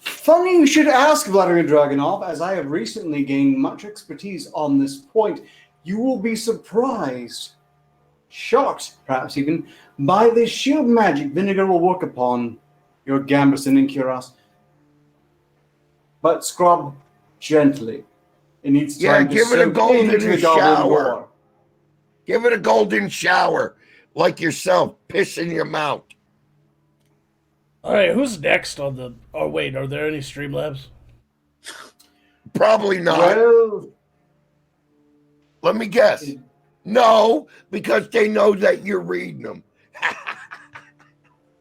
Funny you should ask, Vladimir Dragunov, as I have recently gained much expertise on this point. You will be surprised, shocked perhaps even, by the shield magic vinegar will work upon your Gamberson and Kiras. But scrub gently. It needs Yeah, time to give it a soak golden into the goblin shower. lore. Give it a golden shower, like yourself, piss in your mouth. All right, who's next on the... Oh, wait, are there any Streamlabs? Probably not. Well, Let me guess. No, because they know that you're reading them.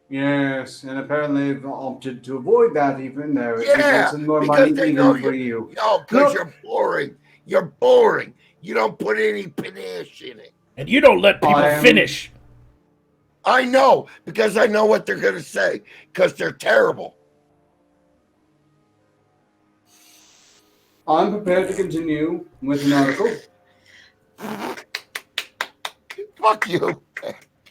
yes, and apparently they've opted to avoid that even though it Yeah, results in more because money they even know for you. Oh, because Look. you're boring. You're boring. You don't put any panache in it. And you don't let people I am- finish. I know, because I know what they're going to say, because they're terrible. I'm prepared to continue with an article. Fuck you.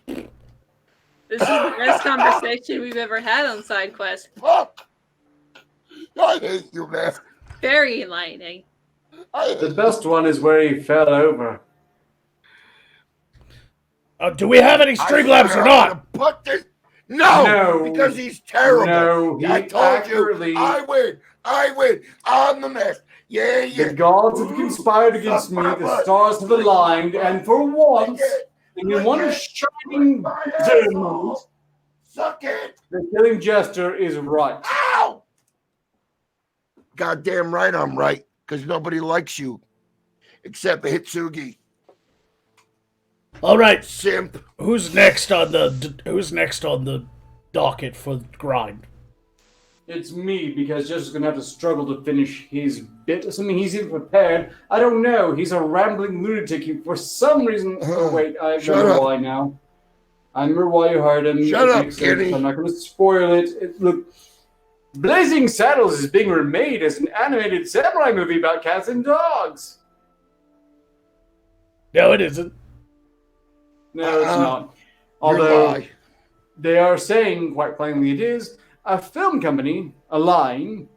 This is the best conversation we've ever had on Side Quest. Fuck. I hate you, man. Very enlightening. The best one is where he fell over. Do we have any Streamlabs or not? Put this. No, No. because he's terrible. No, he I told accurately- you. I win. I'm the mess. Yeah. The gods have conspired against me, the stars have aligned, and for once, in one shining moment, Suck it. The killing jester is right. Ow! Goddamn right I'm right, because nobody likes you except Hitsugi. All right, Simp. who's next on the docket for grind? It's me, because Jester's going to have to struggle to finish his bit. Assuming he's even prepared. I don't know. He's a rambling lunatic who, for some reason... Oh, wait, I remember why now. I remember why you hired him. Shut up, Kenny. I'm not going to spoil it. Look, Blazing Saddles is being remade as an animated samurai movie about cats and dogs. No, it isn't. No, it's not. Although they are saying, quite plainly it is, a film company, a line,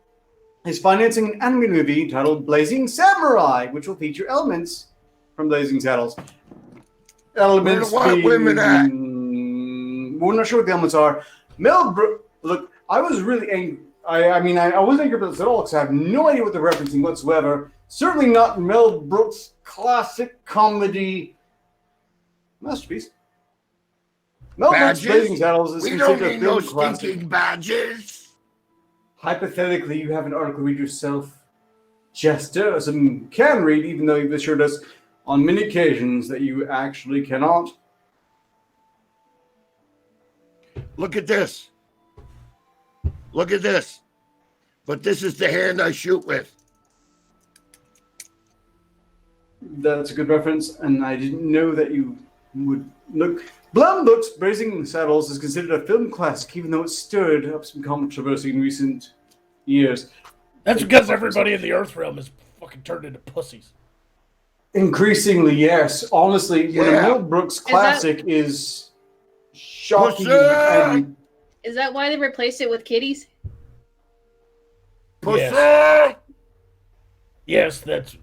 is financing an anime movie titled Blazing Samurai, which will feature elements from Blazing Saddles. Elements Where the white women at? We're not sure what the elements are. Look, I was really angry. I mean, I wasn't angry about this at all because I have no idea what they're referencing whatsoever. Certainly not Mel Brooks' classic comedy masterpiece. Mel Brooks' Blazing Saddles is considered a film classic. Stinking badges. Hypothetically, you have an article read yourself, Jester. Some can read, even though you've assured us on many occasions that you actually cannot. Look at this. Look at this. But this is the hand I shoot with. That's a good reference, and I didn't know that you would look. Blum Books' Blazing Saddles is considered a film classic, even though it stirred up some controversy in recent years. That's because everybody in the Earth realm is fucking turned into pussies. Increasingly, yes. Honestly, when a Mel Brooks classic is shocking and... Is that why they replaced it with kitties? Pussy! Yes, that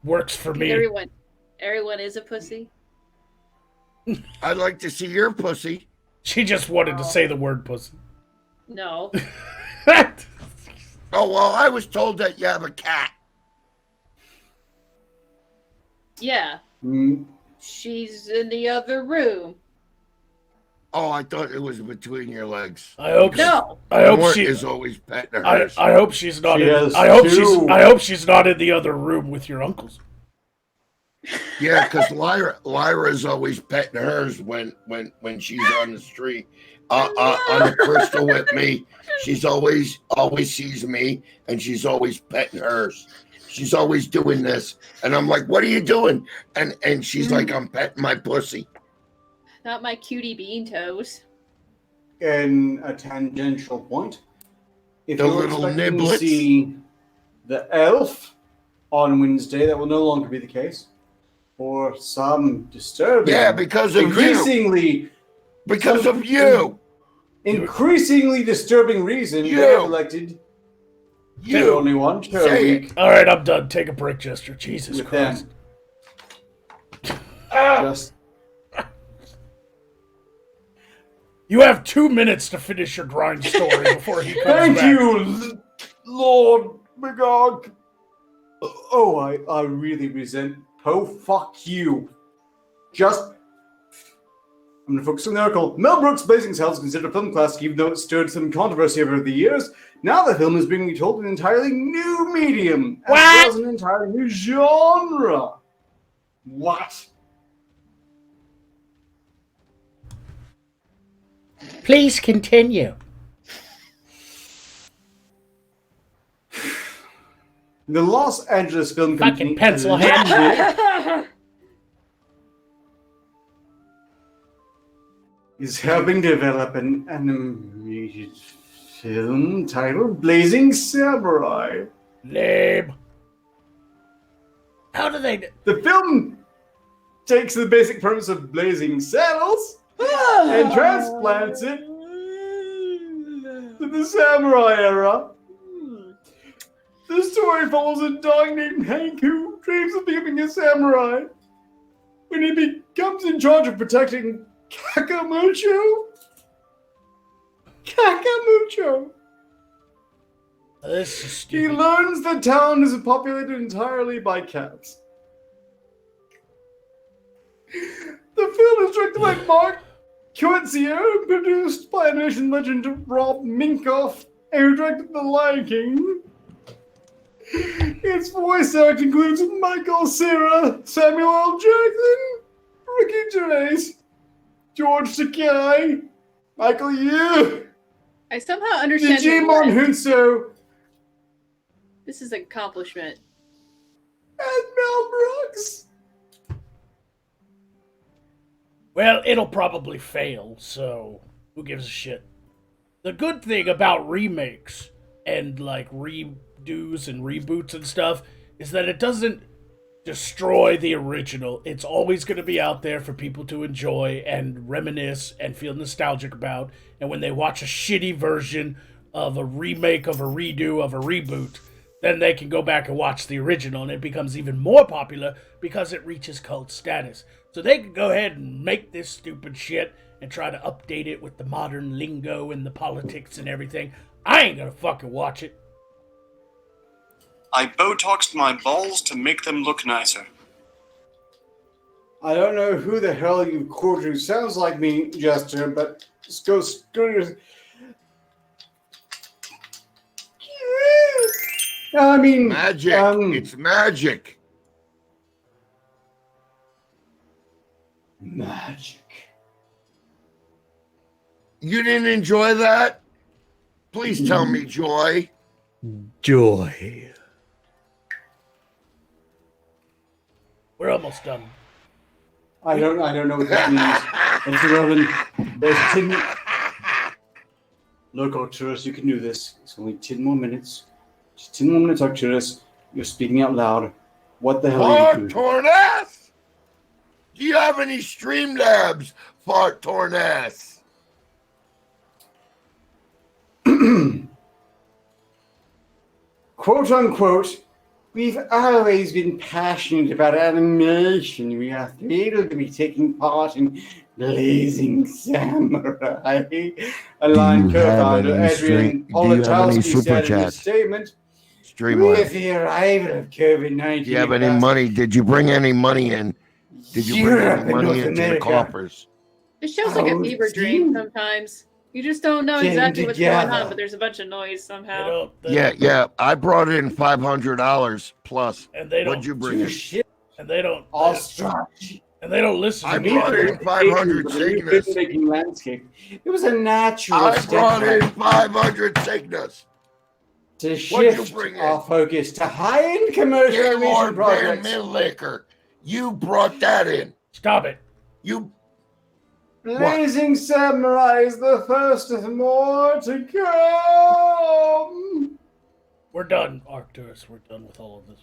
works for me. Everyone is a pussy. I'd like to see your pussy. She just wanted to say the word pussy. No. Oh, well, I was told that you have a cat. Yeah. Mm. She's in the other room. Oh, I thought it was between your legs. I hope No. I hope Mort she is always petting hers. I hope she's not She in, has I hope two. I hope she's not in the other room with your uncles. Yeah, because Lyra's always petting hers when she's on the street. On the crystal with me. She's always sees me, and she's always petting hers. She's always doing this, and I'm like, "What are you doing?" And she's like, "I'm petting my pussy." Not my cutie bean toes. In a tangential point, if The you're little expecting to niblets. see the elf on Wednesday, that will no longer be the case. For some disturbing, because of you. Increasingly disturbing reason, they have elected you only one show a week. All right, I'm done. Take a break, Jester. Jesus Christ. Just You have 2 minutes to finish your grind story before he comes thank back. you, Lord Magog. Oh, I really resent. Oh, fuck you. I'm going to focus on the article. Mel Brooks' Blazing Saddles is considered a film classic, even though it stirred some controversy over the years. Now the film is being retold in an entirely new medium, as well as an entirely new genre. What? Please continue. The Los Angeles Film Company Fucking pencil head. is helping develop an animated film titled Blazing Samurai. Lame. How do they... The film takes the basic premise of Blazing Saddles and transplants it to the samurai era. The story follows a dog named Hank who dreams of becoming a samurai. When he becomes in charge of protecting Kakamucho. This is He stupid. learns the town is populated entirely by cats. The film is directed by Mark Coetzee, produced by animation legend Rob Minkoff, who directed The Lion King. Its voice act includes Michael Cera, Samuel L. Jackson, Ricky Gervais, George Takei, Michael Yu, I somehow understand. Digimon Hunso, This is an accomplishment. and Mel Brooks. Well, it'll probably fail, so who gives a shit? The good thing about remakes and like redos and reboots and stuff is that it doesn't destroy the original. It's always going to be out there for people to enjoy and reminisce and feel nostalgic about. And when they watch a shitty version of a remake of a redo of a reboot, then they can go back and watch the original, and it becomes even more popular because it reaches cult status. So they can go ahead and make this stupid shit and try to update it with the modern lingo and the politics and everything. I ain't gonna fucking watch it. I Botoxed my balls to make them look nicer. I don't know who the hell you quote who sounds like me, Jester, but just go screw. I mean, Magic. It's magic. magic. You didn't enjoy that? Please tell me, Joy. Joy. We're almost done. I don't know what that means. It's irrelevant. There's 10. Look, Arcturus, you can do this. It's only 10 more minutes. Just 10 more minutes, Arcturus. You're speaking out loud. What the hell are you doing? Torn ass? Do you have any Streamlabs, Fart Torn ass? Quote unquote, we've always been passionate about animation. We are thrilled to be taking part in Blazing Samurai. A line co-founder Adrian Politowski said in a statement. Streamlabs. With the arrival of COVID-19, Do you have any money? Did you bring any money in? Did you bring any money into the coffers? It shows like a fever dream sometimes. You just don't know exactly what's going on, but there's a bunch of noise somehow. Yeah. I brought in $500 plus. And they don't. What'd you bring in? And they don't. Ostrich. And they don't listen to I me. brought in 500 Cygnus. Making landscape. It was a natural I step brought in 500 Cygnus. to What'd you shift bring in? our focus to high-end commercial animation Gaylord Van projects. Midlaker. You brought that in. Stop it. You Blazing Samurai is the first of more to come. We're done, Arcturus. We're done with all of this.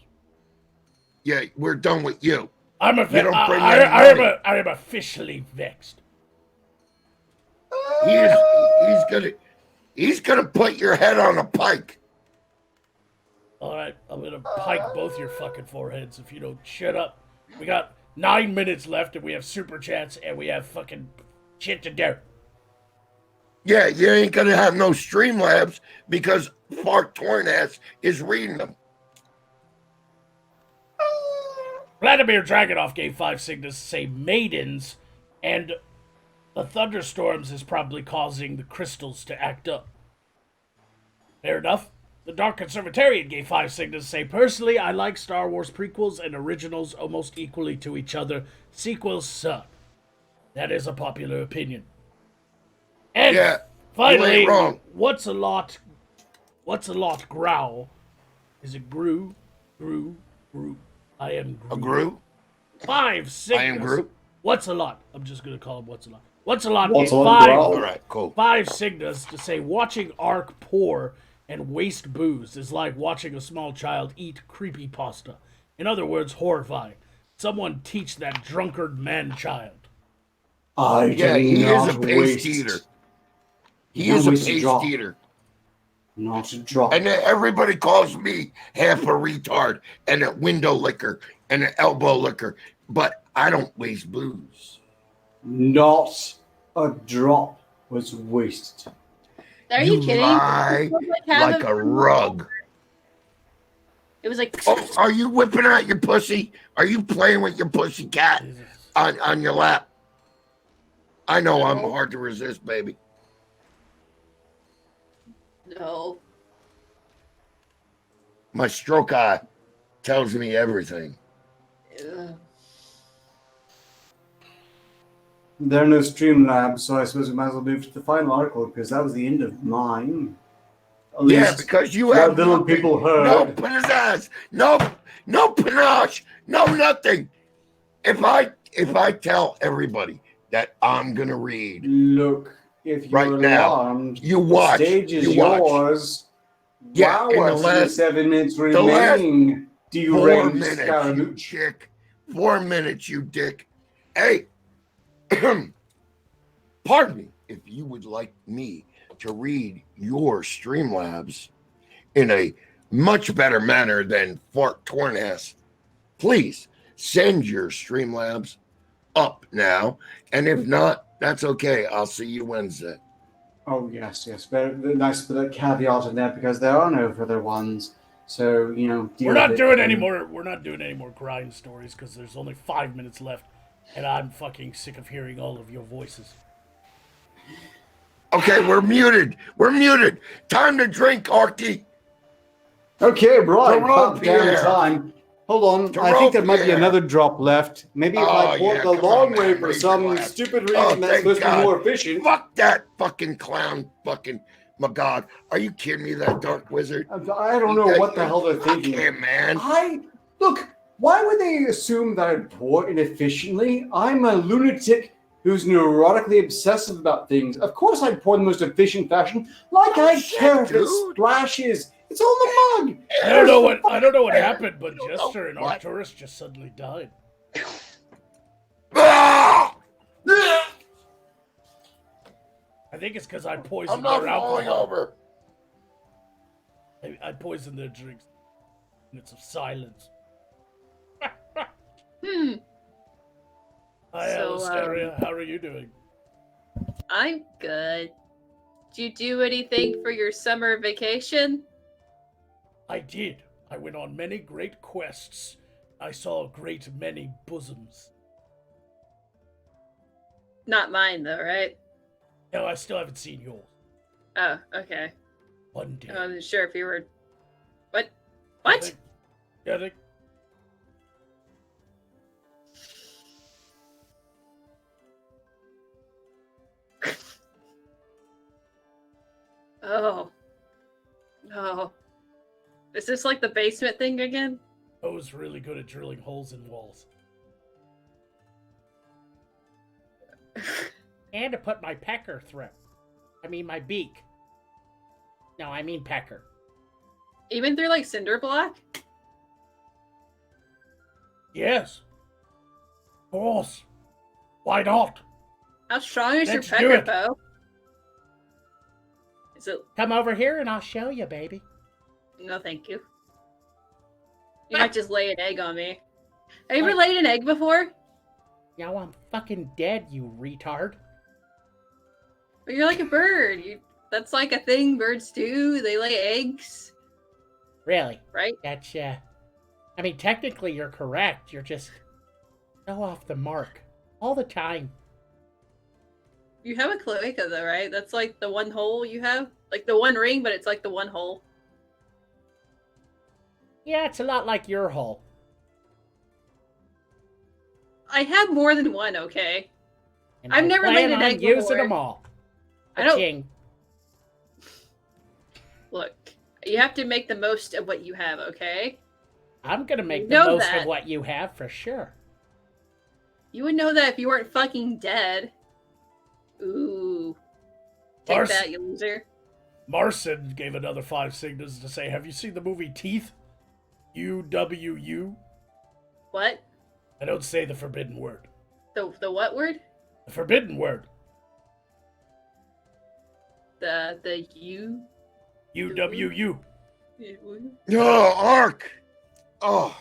Yeah, we're done with you. I'm You don't bring I any money. am officially vexed. He's gonna put your head on a pike. All right, I'm gonna pike both your fucking foreheads if you don't shut up. We got 9 minutes left, and we have super chats, and we have fucking shit to do. Yeah, you ain't gonna have no Streamlabs because Fart Tornass is reading them. Vladimir Dragonoff gave 5 signals to say maidens, and the thunderstorms is probably causing the crystals to act up. Fair enough. The Dark Conservatarian gave 5 signals to say, personally, I like Star Wars prequels and originals almost equally to each other. Sequels suck. That is a popular opinion. And Yeah, finally, you ain't wrong. what's a lot growl? Is it Gru? I am Gru. A Groot? 5 signals. I am Groot. What's a lot? I'm just gonna call him What's a lot. What's a lot? What's a lot, Five, growl? All right, cool. 5 signals to say watching Ark pour and waste booze is like watching a small child eat creepy pasta. In other words, horrifying. Someone teach that drunkard man-child. Yeah, he is a paste eater. He is a waste a paste drop. eater. Not a drop. And then everybody calls me half a retard and a window licker and an elbow licker, but I don't waste booze. Not a drop was wasted. Are you kidding? Lie It was half like of a rug. It was like Oh, are you whipping out your pussy? Are you playing with your pussy cat on your lap? I know I'm No. hard to resist, baby. No. My stroke eye tells me everything. Ugh. There are no Streamlabs, so I suppose we might as well move to the final article because that was the end of mine. At Yeah, least because you what have little nothing. people No heard. pizzazz, no panache, no nothing. If I tell everybody that I'm gonna read, Look, if you're Right now, alarmed, you watch. the stage is You watch. yours. Yeah, in the Wow, last 7 minutes last remaining. 4 Deranged minutes, you Scaramouche. dick. 4 minutes, you dick. Hey, pardon me, if you would like me to read your Streamlabs in a much better manner than Fart Torness, please send your Streamlabs up now. And if not, that's okay. I'll see you Wednesday. Oh, yes. Very nice to put a caveat in there because there are no further ones. So, deal We're not with it. doing any more. We're not doing any more grind stories because there's only 5 minutes left, and I'm fucking sick of hearing all of your voices. Okay, we're muted. Time to drink, Arky. Okay, right. To About damn Pierre. time. Hold on. To I think there might be Pierre. another drop left. Maybe if I Oh, pour yeah, the come long on, way man. for Raise some your glass. stupid reason Oh, that's thank supposed to be God. more efficient. Fuck that fucking clown, fucking Magog. Are you kidding me, that dark wizard? I don't know what the hell they're thinking. Fuck him, man. Look, why would they assume that I pour inefficiently? I'm a lunatic who's neurotically obsessive about things. Of course I'd pour in the most efficient fashion, like Oh, I shit, care if it dude. splashes. It's on the mug. I don't know what happened, but You know Jester and what? Arcturus just suddenly died. Ah! I think it's because I I'm poisoned not their falling alcohol. over. I poisoned their drinks. Minutes of silence. Hmm. Hi, So, Alistaria. How are you doing? I'm good. Did you do anything for your summer vacation? I did. I went on many great quests. I saw a great many bosoms. Not mine, though, right? No, I still haven't seen yours. Oh, okay. One day. I wasn't sure if you were. What? I What? think- I think Oh. Oh. Is this like the basement thing again? I was really good at drilling holes in walls. And to put my pecker through. I mean, my beak. No, I mean pecker. Even through like cinder block? Yes. Of course. Why not? How strong is Let's your do pecker it. bow? Is it? Come over here and I'll show you, baby. No, thank you. You might just lay an egg on me. Have you ever laid an egg before? Now I'm fucking dead, you retard. But you're like a bird. That's like a thing birds do. They lay eggs, Really? right? That's, I mean, technically you're correct. You're just so off the mark. All the time. You have a cloaca though, right? That's like the one hole you have? Like the one ring, but it's like the one hole. Yeah, it's a lot like your hole. I have more than one, okay? And I've I never plan laid an on egg using before. them all. I don't- Ka-ching. Look, you have to make the most of what you have, okay? I'm gonna make You the know most that. of what you have for sure. You would know that if you weren't fucking dead. Ooh. Take Arse. that, you loser. Marson gave another 5 signals to say, have you seen the movie Teeth? UWU? What? I don't say the forbidden word. The what word? The forbidden word. The U? UWU. Oh, Ark. Oh.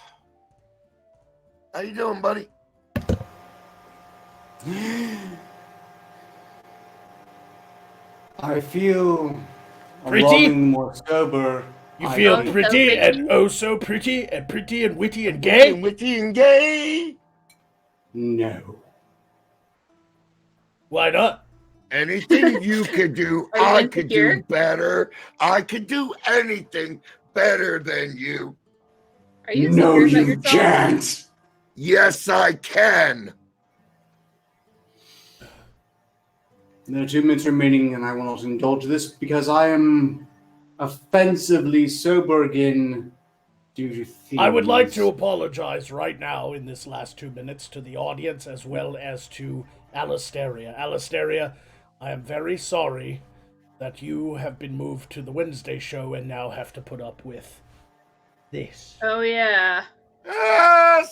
How you doing, buddy? I feel Pretty? alarming more sober. You I feel Oh, think. so pretty pretty. and oh so pretty and witty and Gay, gay? witty, and gay. No. Why not? Anything you could do, Are you I could insecure? do better. I could do anything better than you. Are you No, insecure about you yourself? can't. Yes, I can. There are 2 minutes remaining, and I will not indulge this because I am offensively sober again due to thieves. I would like to apologize right now in this last 2 minutes to the audience as well as to Alisteria. Alisteria, I am very sorry that you have been moved to the Wednesday show and now have to put up with this. Oh yeah.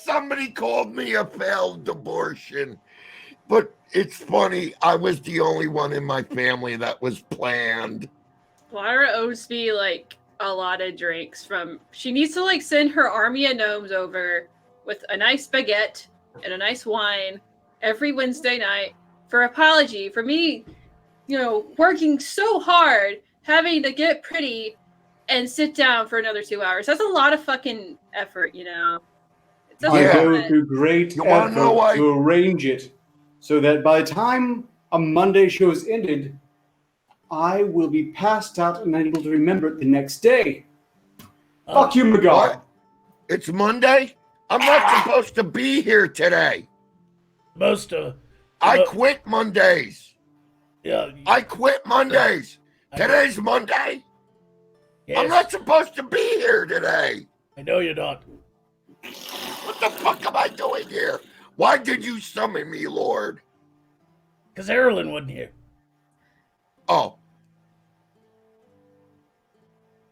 Somebody called me a failed abortion. But it's funny, I was the only one in my family that was planned. Lyra owes me like a lot of drinks from. She needs to like send her army of gnomes over with a nice baguette and a nice wine every Wednesday night for apology for me, working so hard, having to get pretty and sit down for another 2 hours. That's a lot of fucking effort, It's a I Yeah. go lot. through great You wanna know why? effort to arrange it so that by the time a Monday show is ended, I will be passed out and unable to remember it the next day. Fuck you, Magog. What? It's Monday? I'm not supposed to be here today. I quit Mondays. Yeah. I quit Mondays. Today's Monday. Yes, I'm not supposed to be here today. I know you're not. What the fuck am I doing here? Why did you summon me, Lord? Because Erlen wasn't here. Oh,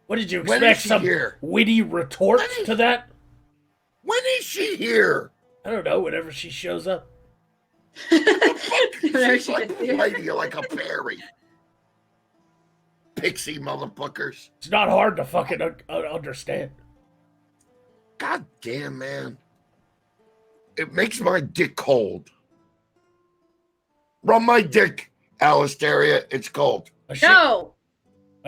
What did you When expect? is she Some here? witty retort to that? when is she here? I don't know, whenever she shows up. Whenever She's she like gets here. lady like a fairy. Pixie motherfuckers. It's not hard to fucking understand. God damn, man. It makes my dick cold. Rub my dick, Alisteria. It's cold. I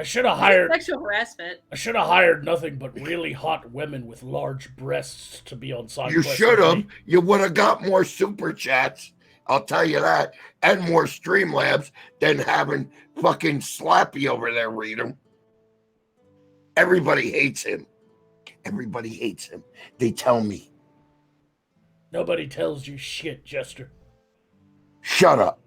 should have hired. Sexual harassment. I should have hired nothing but really hot women with large breasts to be on side. You quests should with have. me. You would have got more super chats. I'll tell you that. And more Streamlabs than having fucking Slappy over there read them. Everybody hates him. Everybody hates him. They tell me. Nobody tells you shit, Jester. Shut up.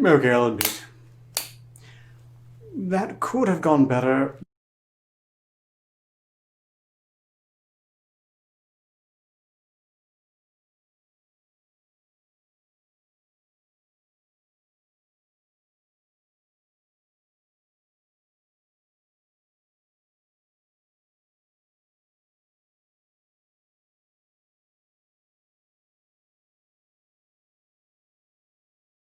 Okay, I'll admit. That could have gone better.